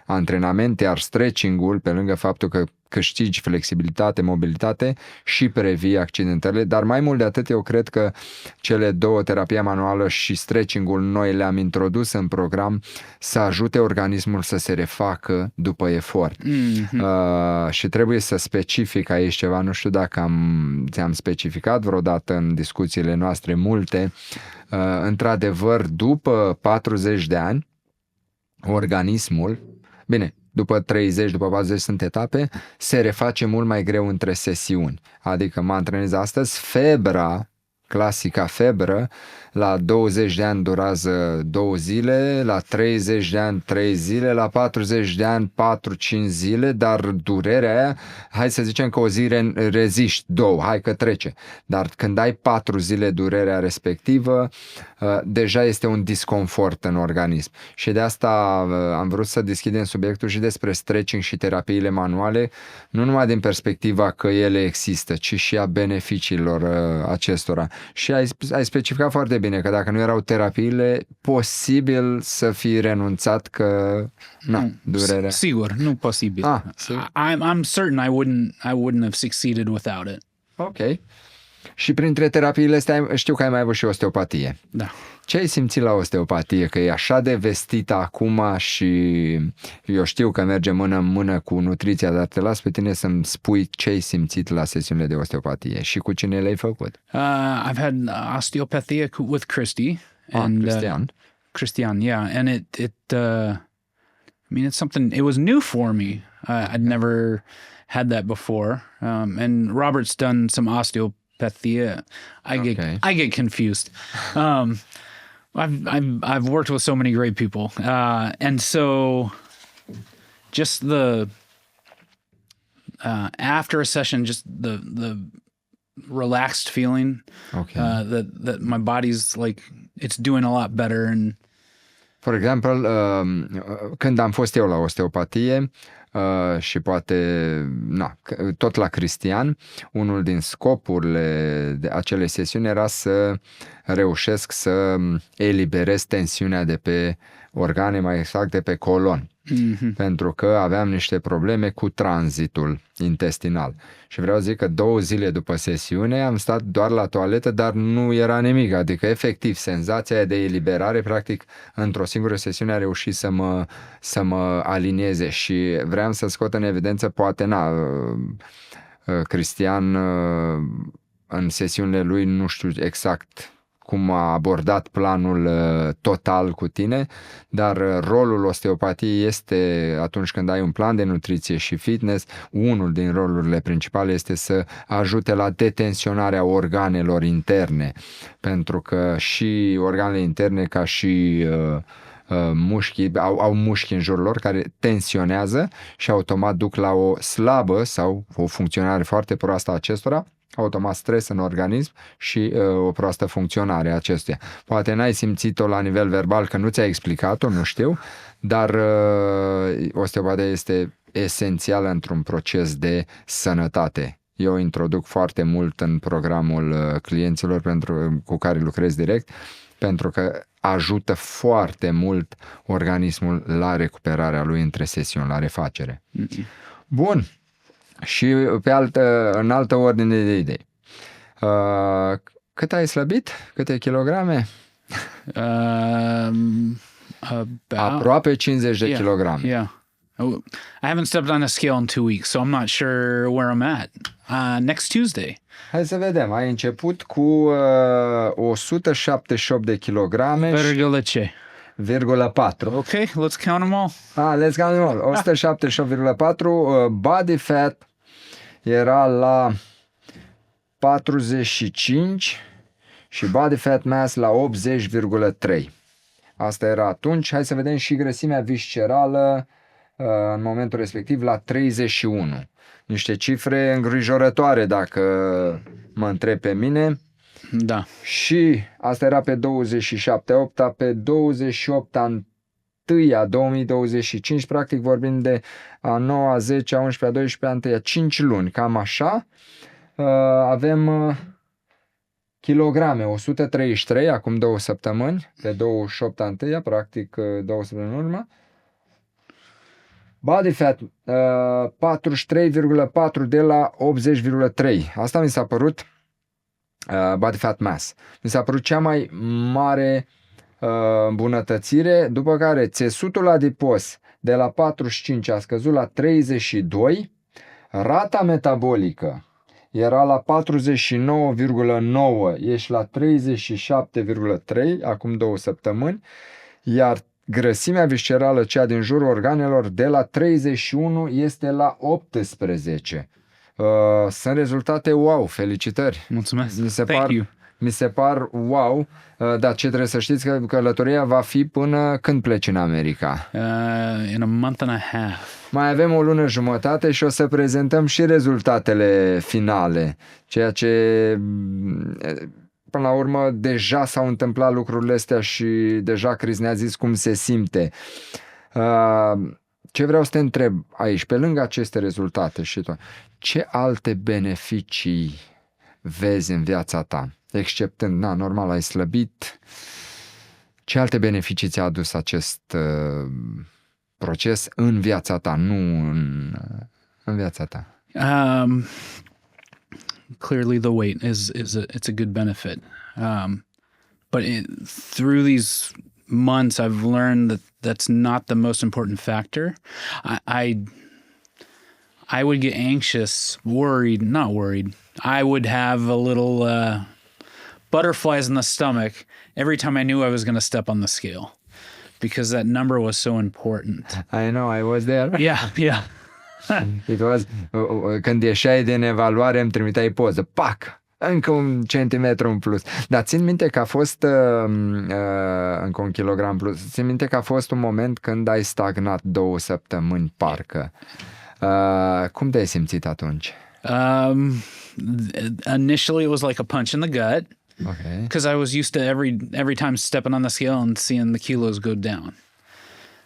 antrenamente, iar stretching-ul, pe lângă faptul că câștigi flexibilitate, mobilitate, și previi accidentările, dar mai mult de atât, eu cred că cele două, terapia manuală și stretching-ul, noi le-am introdus în program să ajute organismul să se refacă după efort. Și trebuie să specific aici ceva, nu știu dacă ți-am specificat vreodată în discuțiile noastre multe. Într-adevăr, după 40 de ani, organismul, bine, după 30, după 40 sunt etape, se reface mult mai greu între sesiuni. Adică mă antrenez astăzi, febra clasica febră, la 20 de ani durează 2 zile, la 30 de ani 3 zile, la 40 de ani 4-5 zile, dar durerea aia, hai să zicem că o zi reziști, 2, hai că trece. Dar când ai 4 zile durerea respectivă, deja este un disconfort în organism. Și de asta am vrut să deschidem subiectul și despre stretching și terapiile manuale, nu numai din perspectiva că ele există, ci și a beneficiilor acestora. Și ai specificat foarte bine că dacă nu erau terapiile, posibil să fi renunțat că durerea. Sigur, nu posibil. I'm certain I wouldn't have succeeded without it. Ok. Și printre terapiile astea știu că ai mai avut și osteopatie. Da. Ce ai simțit la osteopatie? Că e așa de vestită acum și eu știu că merge mână în mână cu nutriția, dar te las pe tine să-mi spui ce ai simțit la sesiunile de osteopatie și cu cine le-ai făcut. I've had osteopathy with Christy. Christian, yeah. And it's something, it was new for me. I'd never had that before. And Robert's done some osteopathy. I get confused. I've worked with so many great people, and so just the after a session, just the relaxed feeling that my body's like it's doing a lot better. And for example, când am fost eu la osteopatie, și poate, tot la Cristian, unul din scopurile de acele sesiuni era să reușesc să eliberez tensiunea de pe organe, mai exact de pe colon. Pentru că aveam niște probleme cu tranzitul intestinal. Și vreau să zic că 2 zile după sesiune am stat doar la toaletă, dar nu era nimic. Adică, efectiv, senzația de eliberare, practic, într-o singură sesiune a reușit să mă alinieze. Și vreau să scot în evidență, poate, Cristian, în sesiunile lui, nu știu exact cum a abordat planul total cu tine, dar rolul osteopatiei este, atunci când ai un plan de nutriție și fitness, unul din rolurile principale este să ajute la detensionarea organelor interne, pentru că și organele interne, ca și mușchii, au mușchi în jurul lor care tensionează și automat duc la o slabă sau o funcționare foarte proastă a acestora, automat stres în organism și o proastă funcționare a acestuia. Poate n-ai simțit-o la nivel verbal, că nu ți-a explicat-o, nu știu, dar osteopatia este esențială într-un proces de sănătate. Eu o introduc foarte mult în programul clienților cu care lucrez direct, pentru că ajută foarte mult organismul la recuperarea lui între sesiuni, la refacere. Bun. Și în altă ordine de idei. Cât ai slăbit? Câte kilograme? Aproape 50 de kilograme. Yeah. I haven't stepped on a scale in 2 weeks, so I'm not sure where I'm at. Next Tuesday. Hai să vedem. Ai început cu 178 de kilograme. Ce? 1,4. Ok, let's count them all. Let's count them all. 178,4. Body fat era la 45 și body fat mass la 80,3. Asta era atunci. Hai să vedem și grăsimea viscerală în momentul respectiv la 31. Niște cifre îngrijorătoare dacă mă întreb pe mine. Da. Și asta era pe 27/8, pe 28/1 2025, practic vorbim de a 9, a 10, a 11, a 12, a 1, 5 luni, cam așa. Avem kilograme, 133 acum 2 săptămâni, pe 28/1, practic 2 săptămâni în urmă. Body fat 43,4 de la 80,3. Asta mi s-a părut body fat mass. Mi s-a părut cea mai mare îmbunătățire, după care țesutul adipos de la 45 a scăzut la 32, rata metabolică era la 49,9, ești la 37,3 acum 2 săptămâni, iar grăsimea viscerală, cea din jurul organelor, de la 31 este la 18. Sunt rezultate wow, felicitări. Mulțumesc. Mi se Thank par you. mi se par wow, dar ce trebuie să știți că călătoria va fi până când pleci în America. In a month and a half. Mai avem o lună jumătate și o să prezentăm și rezultatele finale, ceea ce până la urmă deja s-au întâmplat lucrurile astea și deja Chris ne-a zis cum se simte. Ce vreau să te întreb aici, pe lângă aceste rezultate și tot, ce alte beneficii vezi în viața ta? Exceptând, normal ai slăbit, ce alte beneficii ți-a adus acest proces în viața ta, nu în viața ta? Clearly the weight it's a good benefit. But through these months, I've learned that that's not the most important factor. I would get anxious, not worried. I would have a little butterflies in the stomach every time I knew I was going to step on the scale because that number was so important. I know, I was there. Yeah. It was, când ieșeai din evaluare îmi trimiteai poză, pac, încă 1 centimetru în plus. Dar țin minte că a fost încă 1 kilogram plus. Țin minte că a fost un moment când ai stagnat 2 săptămâni, parcă. Cum te-ai simțit atunci? Initially it was like a punch in the gut. Okay. Because I was used to every time stepping on the scale and seeing the kilos go down.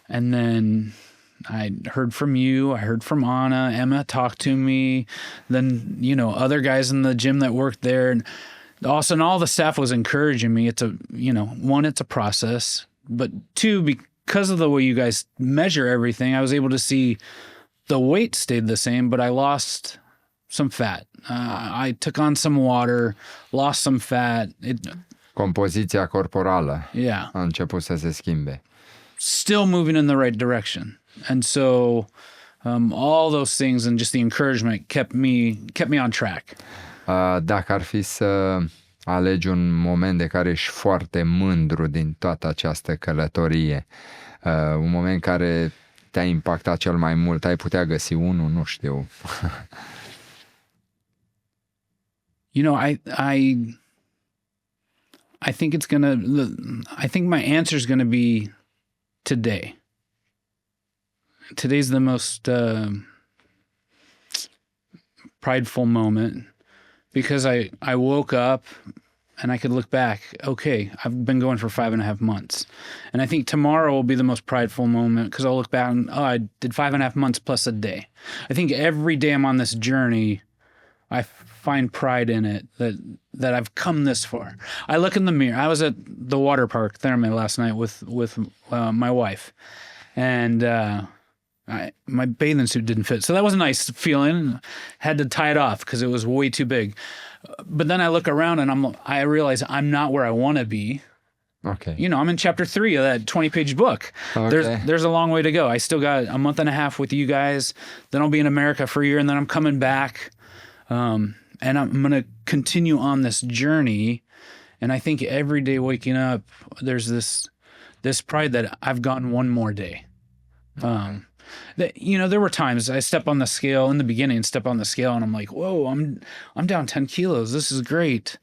And then I heard from you, I heard from Anna, Emma talked to me, then, other guys in the gym that worked there. And also, all the staff was encouraging me. It's one, it's a process, but 2, because of the way you guys measure everything, I was able to see the weight stayed the same, but I lost some fat. I took on some water, lost some fat. Compoziția corporală a început să se schimbe. Still moving in the right direction. And so all those things and just the encouragement kept me on track. Dacă ar fi să alegi un moment de care ești foarte mândru din toată această călătorie, un moment care te-a impactat cel mai mult, ai putea găsi unul, nu știu. I think I think my answer is gonna be today. Today's the most prideful moment because I woke up and I could look back. Okay, I've been going for 5.5 months. And I think tomorrow will be the most prideful moment because I'll look back and, I did 5.5 months plus a day. I think every day I'm on this journey, I find pride in it that I've come this far. I look in the mirror. I was at the water park Therme last night with my wife, and my bathing suit didn't fit, so that was a nice feeling. Had to tie it off because it was way too big. But then I look around and I realize I'm not where I want to be. Okay. I'm in chapter 3 of that 20-page book. Okay. There's a long way to go. I still got a month and a half with you guys. Then I'll be in America for a year, and then I'm coming back. And I'm going to continue on this journey. And I think every day waking up, there's this pride that I've gone one more day. There were times I step on the scale in the beginning, and I'm like, whoa, I'm down 10 kilos. This is great.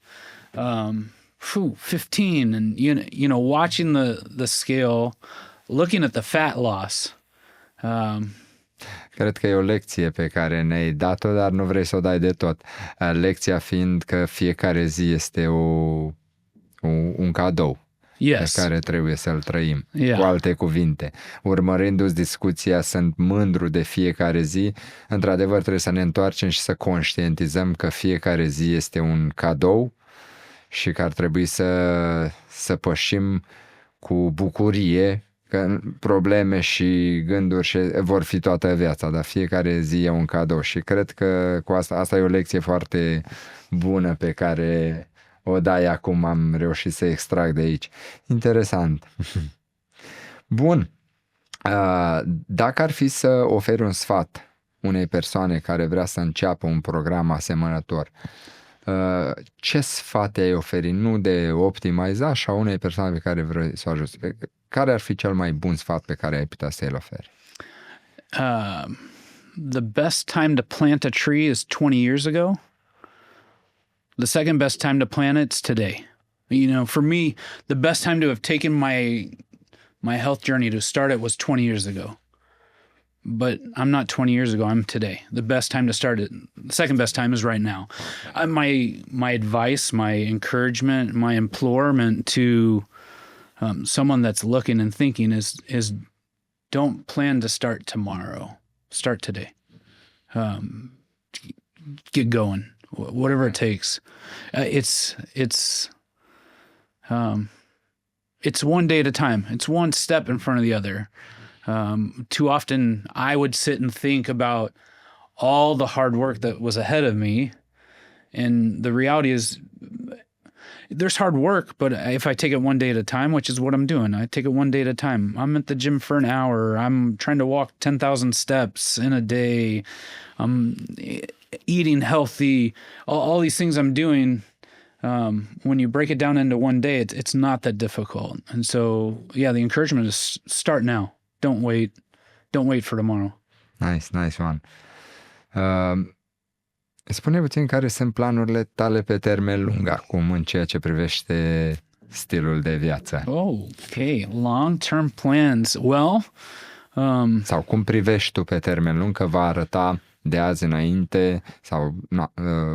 15. And, watching the scale, looking at the fat loss. Cred că e o lecție pe care ne-ai dat-o, dar nu vrei să o dai de tot. Lecția fiind că fiecare zi este un cadou pe care trebuie să-l trăim. Cu alte cuvinte, urmărindu-ți discuția, sunt mândru de fiecare zi. Într-adevăr, trebuie să ne întoarcem și să conștientizăm că fiecare zi este un cadou și că ar trebui să pășim cu bucurie, că probleme și gânduri vor fi toată viața, dar fiecare zi e un cadou și cred că cu asta e o lecție foarte bună pe care o dai acum, am reușit să extrag de aici. Interesant. Bun. Dacă ar fi să oferi un sfat unei persoane care vrea să înceapă un program asemănător, ce sfat ai oferi? Nu de optimizat, și a unei persoane pe care vrei să o ajuți. Care ar fi cel mai bun sfat pe care ai putea să-l oferi? The best time to plant a tree is 20 years ago. The second best time to plan it's today. You know, for me, the best time to have taken my health journey to start it was 20 years ago. But I'm not 20 years ago. I'm today. The best time to start it. The second best time is right now. My advice, my encouragement, my implorement to someone that's looking and thinking is don't plan to start tomorrow. Start today. Get going. Whatever it takes. It's one day at a time. It's one step in front of the other. Too often I would sit and think about all the hard work that was ahead of me. And the reality is there's hard work, but if I take it one day at a time, which is what I'm doing, I take it one day at a time. I'm at the gym for an hour. I'm trying to walk 10,000 steps in a day. I'm eating healthy, all these things I'm doing. When you break it down into one day, it's not that difficult. And so, yeah, the encouragement is start now. Don't wait. Don't wait for tomorrow. Nice one. Spune puțin care sunt planurile tale pe termen lung acum în ceea ce privește stilul de viață. Okay, long-term plans. Well, sau cum privești tu pe termen lung că va arăta de azi înainte sau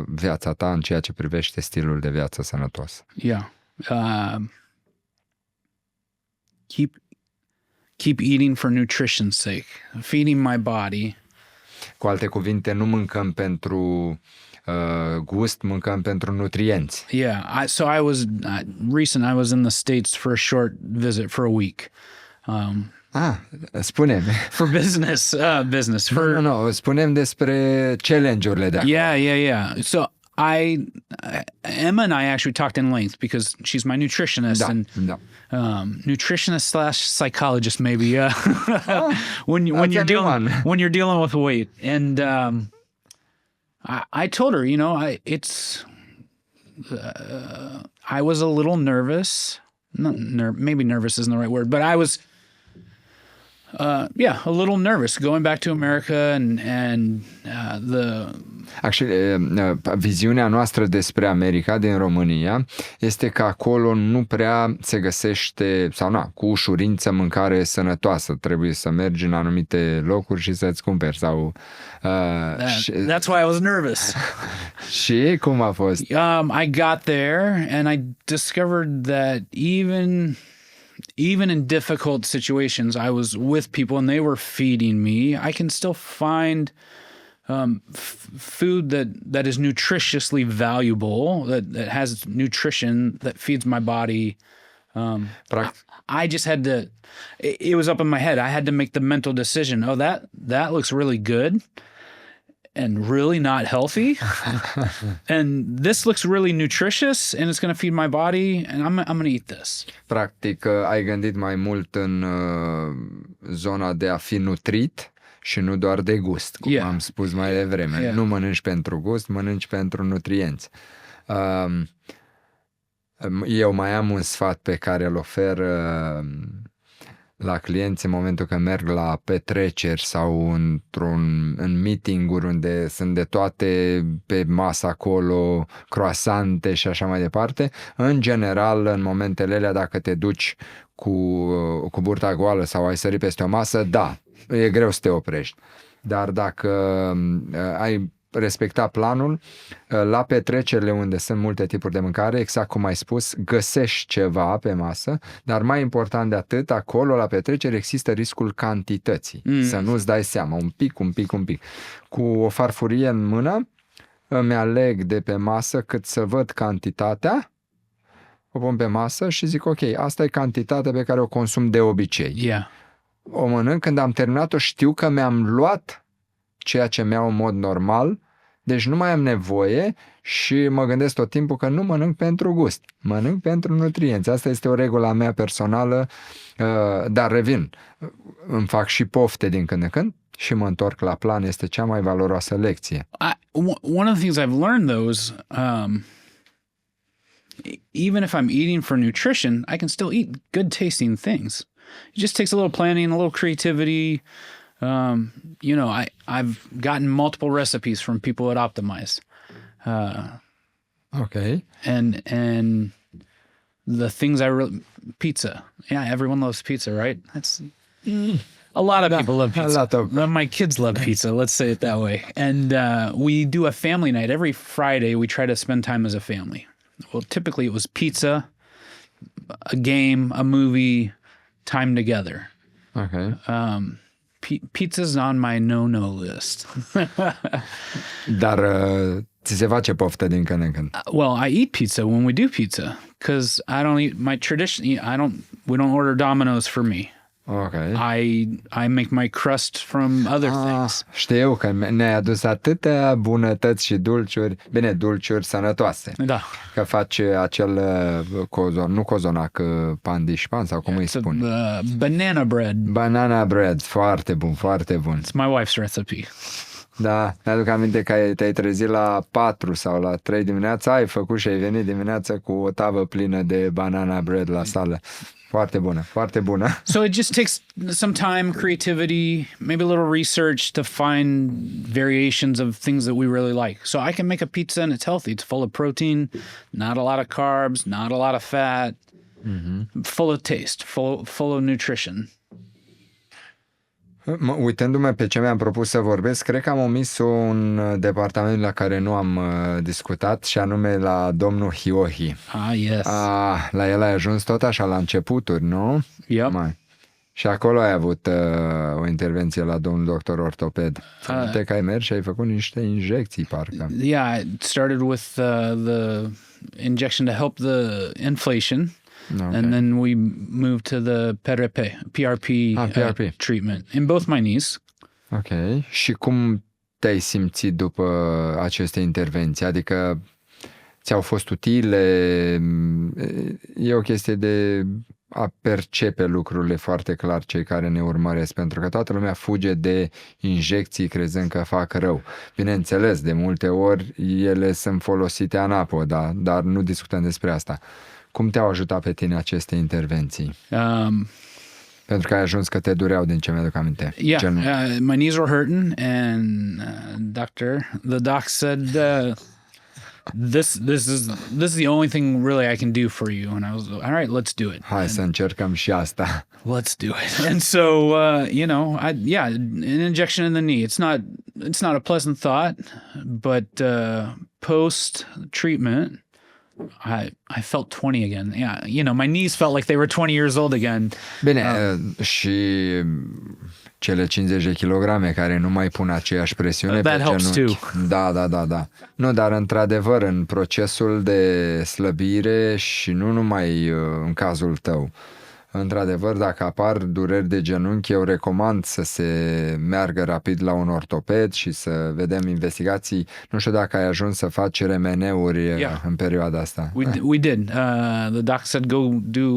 viața ta în ceea ce privește stilul de viață sănătos? Yeah. Keep eating for nutrition's sake, feeding my body. Cu alte cuvinte, nu mâncăm pentru gust, mâncăm pentru nutrienți. Yeah, I was I was in the States for a short visit for a week. Spune-mi. For business. No, spune-mi despre challenge-urile de acolo. Yeah. So Emma and I actually talked in length because she's my nutritionist and nutritionist / psychologist maybe. When you're dealing with weight, and I told her, you know, I was a little nervous. Maybe nervous isn't the right word, but I was. A little nervous going back to America and the. Actually, viziunea noastră despre America din România este că acolo nu prea se găsește cu ușurință mâncare sănătoasă. Trebuie să mergi în anumite locuri și să-ți cumperi sau. That's why I was nervous. Și cum a fost? I got there and I discovered that even in difficult situations, I was with people and they were feeding me. I can still find food that is nutritiously valuable, that has nutrition, that feeds my body. I just had to, it was up in my head. I had to make the mental decision. Oh, that looks really good and really not healthy. And this looks really nutritious and it's going to feed my body and I'm going to eat this. Practic, ai gândit mai mult în zona de a fi nutrit și nu doar de gust, cum am spus mai devreme. Nu mănânci pentru gust, mănânci pentru nutrienți. Eu mai am un sfat pe care îl ofer la clienți în momentul când merg la petreceri sau în meeting-uri unde sunt de toate pe masă acolo, croasante și așa mai departe. În general, în momentele alea, dacă te duci cu burta goală sau ai sărit peste o masă, e greu să te oprești. Dar dacă ai respecta planul, la petrecerile unde sunt multe tipuri de mâncare, exact cum ai spus, găsești ceva pe masă, dar mai important de atât, acolo la petreceri există riscul cantității, să nu-ți dai seama, un pic. Cu o farfurie în mână, îmi aleg de pe masă cât să văd cantitatea, o pun pe masă și zic, ok, asta e cantitatea pe care o consum de obicei. O mănânc, când am terminat-o știu că mi-am luat ceea ce mi-au în mod normal, deci nu mai am nevoie și mă gândesc tot timpul că nu mănânc pentru gust, mănânc pentru nutrienți. Asta este o regulă a mea personală, dar revin, îmi fac și pofte din când în când și mă întorc la plan, este cea mai valoroasă lecție. One of the things I've learned though is even if I'm eating for nutrition, I can still eat good tasting things. It just takes a little planning, a little creativity. I've gotten multiple recipes from people at Optimize. Ok. And the things pizza. Yeah, everyone loves pizza, right? That's a lot of people love a pizza. lot of- My kids love pizza. Let's say it that way. And we do a family night every Friday. We try to spend time as a family. Well, typically it was pizza, a game, a movie, time together. Ok. Pizza's on my no list. Dar ți se face poftă din când în când. Well, I eat pizza when we do pizza because I don't eat my tradition. We don't order Domino's for me. Ok. I make my crust from other things. Știu că ne-ai adus atâtea bunătăți și dulciuri, bine, dulciuri sănătoase. Da. Că faci acel nu cozonac, pandișpan sau cum îi spun. Banana bread. Banana bread, foarte bun, foarte bun. It's my wife's recipe. Da, mi-aduc aminte că te-ai trezit la 4 sau la 3 dimineața, ai făcut și ai venit dimineața cu o tavă plină de banana bread la sală. Foarte bună, foarte bună. So it just takes some time, creativity, maybe a little research to find variations of things that we really like. So I can make a pizza and it's healthy. It's full of protein, not a lot of carbs, not a lot of fat, full of taste, full of nutrition. Uitându-mă pe ce mi-am propus să vorbesc, cred că am omis un departament la care nu am discutat și anume la domnul Hiohi. Yes. La el ai ajuns tot așa la începuturi, nu? Yep. Și acolo ai avut o intervenție la domnul doctor ortoped. Uite că ai mers și ai făcut niște injecții, parcă. Yeah, it started with the injection to help the inflation. Okay. And then we moved to the PRP treatment in both my knees. Ok. Și cum te-ai simțit după aceste intervenții? Adică ți-au fost utile? E o chestie de a percepe lucrurile foarte clar cei care ne urmăresc, pentru că toată lumea fuge de injecții crezând că fac rău. Bineînțeles, de multe ori ele sunt folosite anapoda, dar nu discutăm despre asta. Cum te-au ajutat pe tine aceste intervenții? Pentru că ai ajuns că te dureau, din ce mi-aduc aminte. Yeah, my knees were hurting, and the doc said, this is the only thing really I can do for you. And I was, all right, let's do it. Hai să încercăm și asta. Let's do it. And so, an injection in the knee. It's not a pleasant thought, but post treatment, I felt 20 again. Yeah, my knees felt like they were 20 years old again. Bine, și cele 50 de kilograme care nu mai pun aceeași presiune pe genunchi. Da. Nu, dar într-adevăr, în procesul de slăbire și nu numai în cazul tău, într-adevăr, dacă apar dureri de genunchi, eu recomand să se meargă rapid la un ortoped și să vedem investigații. Nu știu dacă ai ajuns să faci RMN-uri în perioada asta. We did. The doc said go do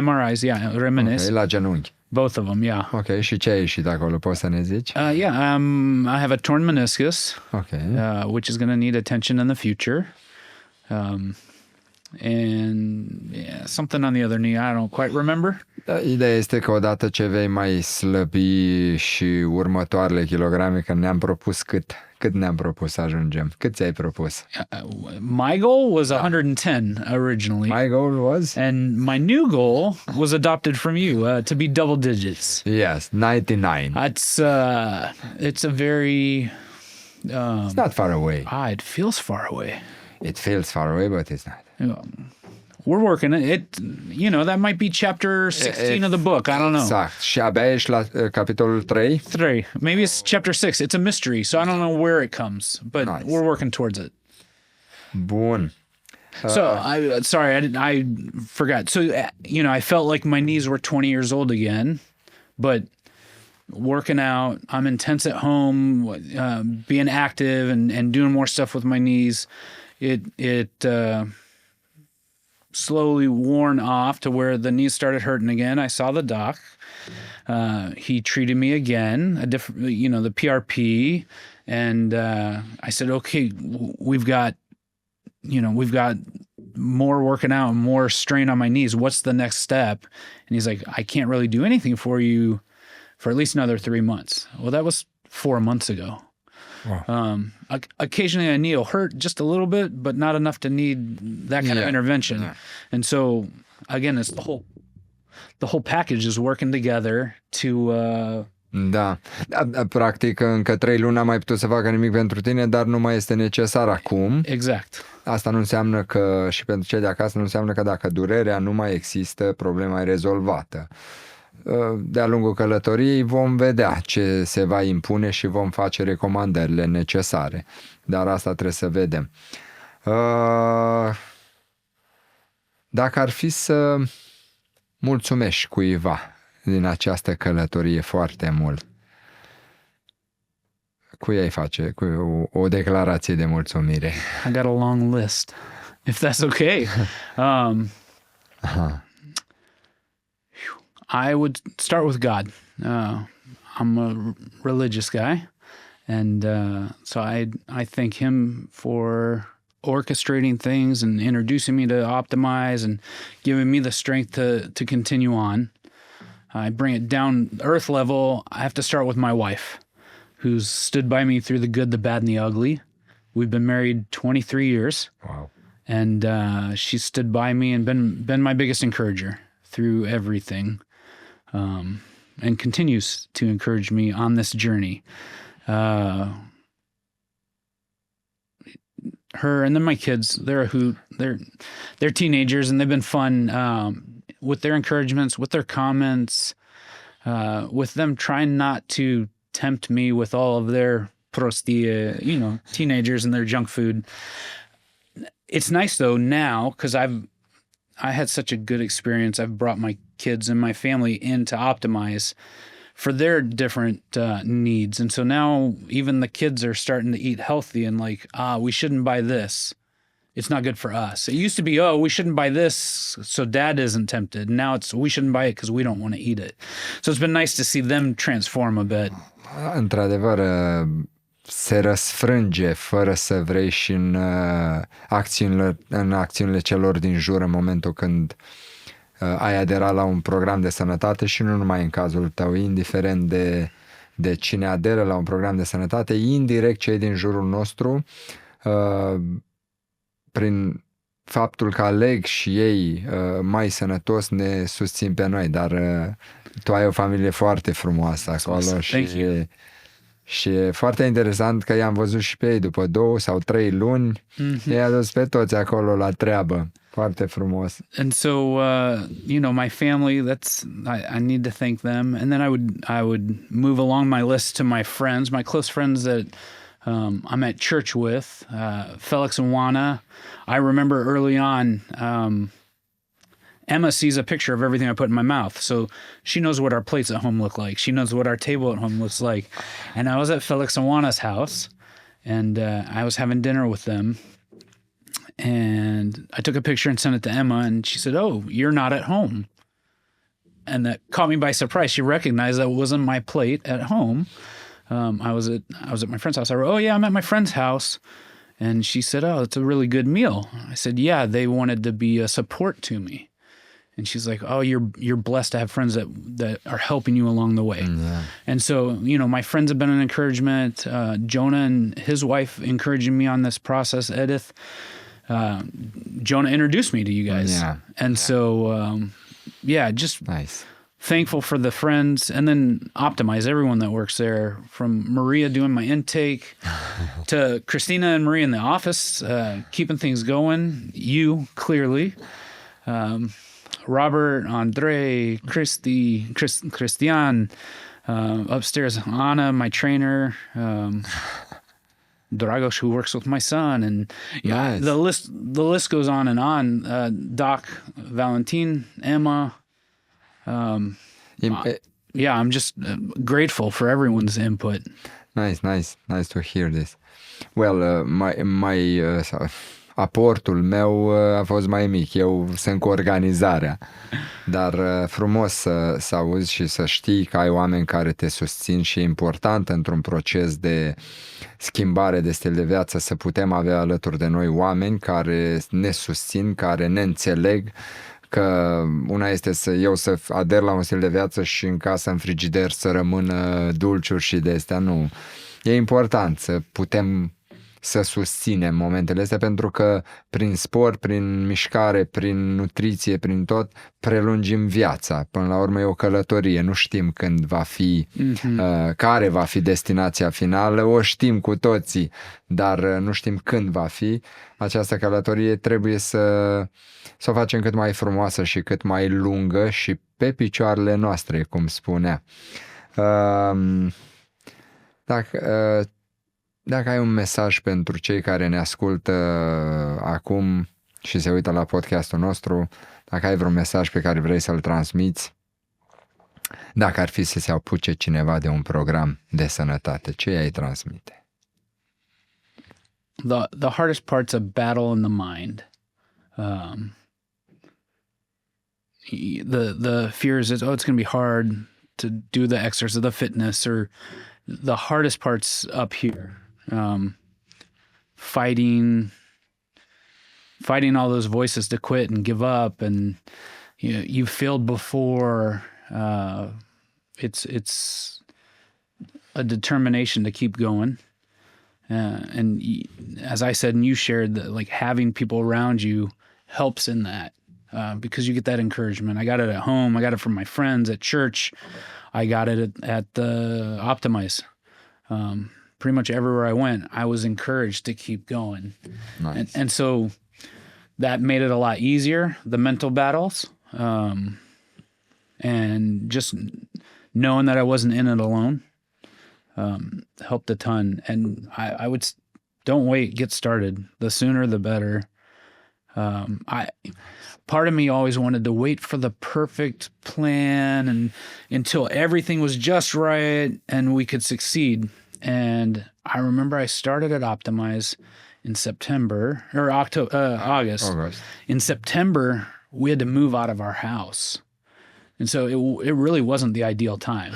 MRIs, reminisce. Okay, la genunchi. Both of them, yeah. Ok, și ce ai ieșit acolo? Poți să ne zici? I have a torn meniscus, which is going to need attention in the future. And something on the other knee, I don't quite remember. Da, ideea este că odată ce vei mai slăbi și următoarele kilograme, că ne-am propus cât ne-am propus să ajungem? Cât ți-ai propus? My goal was 110 originally. My goal was? And my new goal was adopted from you, to be double digits. Yes, 99. It's a very... it's not far away. It feels far away. It feels far away, but it's not. We're working it. That might be chapter 16 of the book. I don't know. Exact. Și abia ești la capitolul 3? 3. Maybe it's chapter 6. It's a mystery, so I don't know where it comes, but we're working towards it. Bun. So I forgot. So, I felt like my knees were 20 years old again, but working out, I'm intense at home, being active and doing more stuff with my knees. It slowly worn off to where the knees started hurting again. I saw the doc. He treated me again, the PRP, and I said, okay, we've got more working out and more strain on my knees. What's the next step? And he's like, I can't really do anything for you for at least another 3 months. Well, that was 4 months ago. Occasionally a knee will hurt just a little bit, but not enough to need that kind of intervention. Yeah. And so, again, it's the whole package is working together to... Da. Practic, încă 3 luni n-am mai putut să facă nimic pentru tine, dar nu mai este necesar acum. Exact. Asta nu înseamnă că, și pentru cei de acasă, nu înseamnă că dacă durerea nu mai există, problema e rezolvată. De-a lungul călătoriei vom vedea ce se va impune și vom face recomandările necesare. Dar asta trebuie să vedem. Dacă ar fi să mulțumești cuiva din această călătorie foarte mult, cui ai face o declarație de mulțumire? I got a long list, if that's okay. I would start with God. I'm a religious guy, and so I thank Him for orchestrating things and introducing me to Optimize and giving me the strength to continue on. I bring it down earth level. I have to start with my wife, who's stood by me through the good, the bad, and the ugly. We've been married 23 years. Wow. And she stood by me and been my biggest encourager through everything, and continues to encourage me on this journey. Her and then my kids, they're a hoot. They're teenagers, and they've been fun with their encouragements, with their comments, with them trying not to tempt me with all of their prostie, teenagers and their junk food. It's nice though now, because I had such a good experience. I've brought my kids and my family in to Optimize for their different needs. And so now even the kids are starting to eat healthy and like, we shouldn't buy this. It's not good for us. It used to be, we shouldn't buy this so dad isn't tempted. Now it's, we shouldn't buy it because we don't want to eat it. So it's been nice to see them transform a bit. Într-adevăr, se răsfrânge fără să vrei și în acțiunile celor din jur în momentul când ai aderat la un program de sănătate și nu numai în cazul tău, indiferent de cine aderă la un program de sănătate, indirect cei din jurul nostru, prin faptul că aleg și ei mai sănătos, ne susțin pe noi, dar tu ai o familie foarte frumoasă acolo și e foarte interesant că i-am văzut și pe ei după 2 sau 3 luni, i-ai adus pe toți acolo la treabă. Foarte frumos. And so, my family, I need to thank them. And then I would move along my list to my friends, my close friends that I'm at church with, Felix and Juana. I remember early on, Emma sees a picture of everything I put in my mouth. So she knows what our plates at home look like. She knows what our table at home looks like. And I was at Felix and Juana's house, and I was having dinner with them. And I took a picture and sent it to Emma, and she said, "Oh, you're not at home." And that caught me by surprise. She recognized that wasn't my plate at home. I was at my friend's house. I wrote, "Oh yeah, I'm at my friend's house." And she said, "Oh, it's a really good meal." I said, "Yeah, they wanted to be a support to me." And she's like, "Oh, you're blessed to have friends that are helping you along the way." Yeah. And so, my friends have been an encouragement. Jonah and his wife encouraging me on this process. Edith, Jonah introduced me to you guys. Yeah. And so, just Nice. thankful for the friends, and then Optimize, everyone that works there, from Maria doing my intake to Christina and Maria in the office, keeping things going. You, clearly. Robert, Andre, Christian, upstairs, Anna, my trainer, Dragos, who works with my son, and Nice. the list goes on and on. Doc, Valentin, Emma. I'm just grateful for everyone's input. Nice to hear this. Well, aportul meu a fost mai mic. Eu sunt cu organizarea. Dar frumos să auzi și să știi că ai oameni care te susțin și e important într-un proces de schimbare de stil de viață să putem avea alături de noi oameni care ne susțin, care ne înțeleg, că una este eu să ader la un stil de viață și în casă, în frigider, să rămână dulciuri și de astea, nu. e important să putem să susținem momentele astea, pentru că prin sport, prin mișcare, prin nutriție, prin tot, prelungim viața. Până la urmă e o călătorie, nu știm când va fi, care va fi destinația finală, o știm cu toții, dar nu știm când va fi. Această călătorie trebuie să o facem cât mai frumoasă și cât mai lungă și pe picioarele noastre, cum spunea. Dacă ai un mesaj pentru cei care ne ascultă acum și se uită la podcastul nostru, dacă ai vreun mesaj pe care vrei să-l transmiți, dacă ar fi să se apuce cineva de un program de sănătate, ce ai transmite? The hardest part's a battle in the mind. The fears is, it's going to be hard to do the exercise, the fitness, or the hardest part's up here. Fighting all those voices to quit and give up, and you've failed before. It's a determination to keep going. And as I said, and you shared, that like having people around you helps in that, because you get that encouragement. I got it at home. I got it from my friends at church. I got it at the Optimize. Pretty much everywhere I went, I was encouraged to keep going. Nice. And so that made it a lot easier, the mental battles. And just knowing that I wasn't in it alone helped a ton. And I would, don't wait, get started. The sooner the better. Part of me always wanted to wait for the perfect plan and until everything was just right and we could succeed. And I remember I started at Optimize in September or August. In September, we had to move out of our house. And so it really wasn't the ideal time.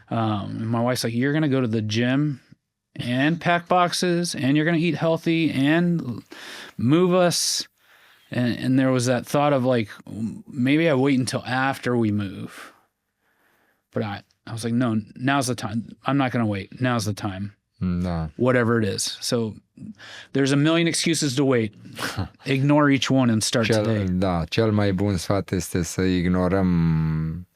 And my wife's like, you're going to go to the gym and pack boxes and you're going to eat healthy and move us. And there was that thought of like, maybe I wait until after we move. But I was like, no, now's the time. I'm not going to wait. Now's the time. Da. Whatever it is. So there's a million excuses to wait. Ignore each one and start today. Da, cel mai bun sfat este să ignorăm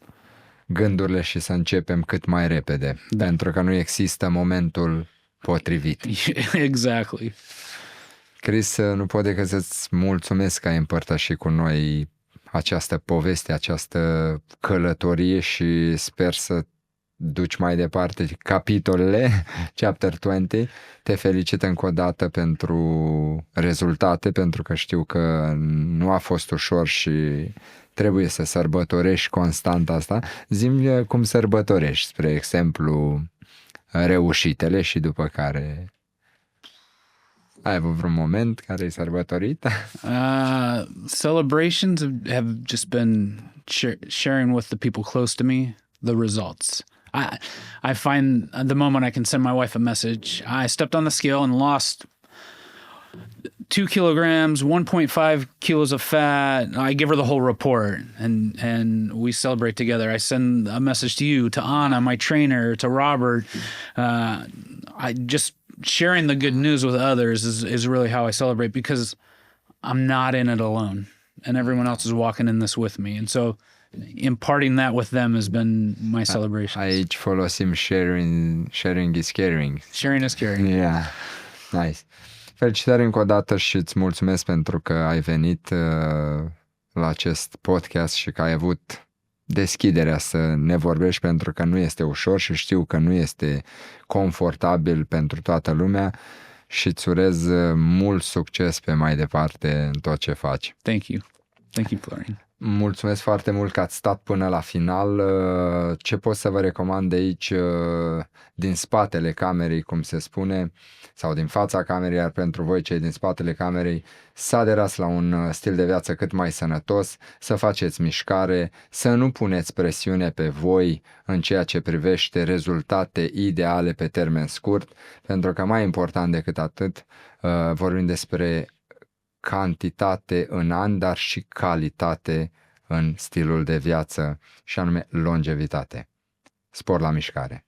gândurile și să începem cât mai repede, pentru că nu există momentul potrivit. Exactly. Chris, nu pot decât să-ți mulțumesc că ai împărtășit cu noi această poveste, această călătorie și sper să duci mai departe capitolele, chapter 20. Te felicit încă o dată pentru rezultate, pentru că știu că nu a fost ușor și trebuie să sărbătorești constant asta. Zi-mi cum sărbătorești, spre exemplu, reușitele și după care... Ai avut vreun moment care ai sărbătorit? Celebrations have just been sharing with the people close to me the results. I find the moment I can send my wife a message, I stepped on the scale and lost 2 kilograms, 1.5 kilos of fat. I give her the whole report and we celebrate together. I send a message to you, to Anna, my trainer, to Robert. I just sharing the good news with others is really how I celebrate, because I'm not in it alone and everyone else is walking in this with me. And so imparting that with them has been my celebration. Aici folosim sharing is caring. Sharing is caring. Yeah. Nice. Felicitări încă o dată și îți mulțumesc pentru că ai venit la acest podcast și că ai avut deschiderea să ne vorbești, pentru că nu este ușor și știu că nu este confortabil pentru toată lumea și îți urez mult succes pe mai departe în tot ce faci. Thank you. Thank you, Florin. Mulțumesc foarte mult că ați stat până la final. Ce pot să vă recomand de aici, din spatele camerei, cum se spune, sau din fața camerei, iar pentru voi cei din spatele camerei, să aderați la un stil de viață cât mai sănătos, să faceți mișcare, să nu puneți presiune pe voi în ceea ce privește rezultate ideale pe termen scurt, pentru că mai important decât atât, vorbim despre cantitate în ani, dar și calitate în stilul de viață, și anume longevitate. Spor la mișcare!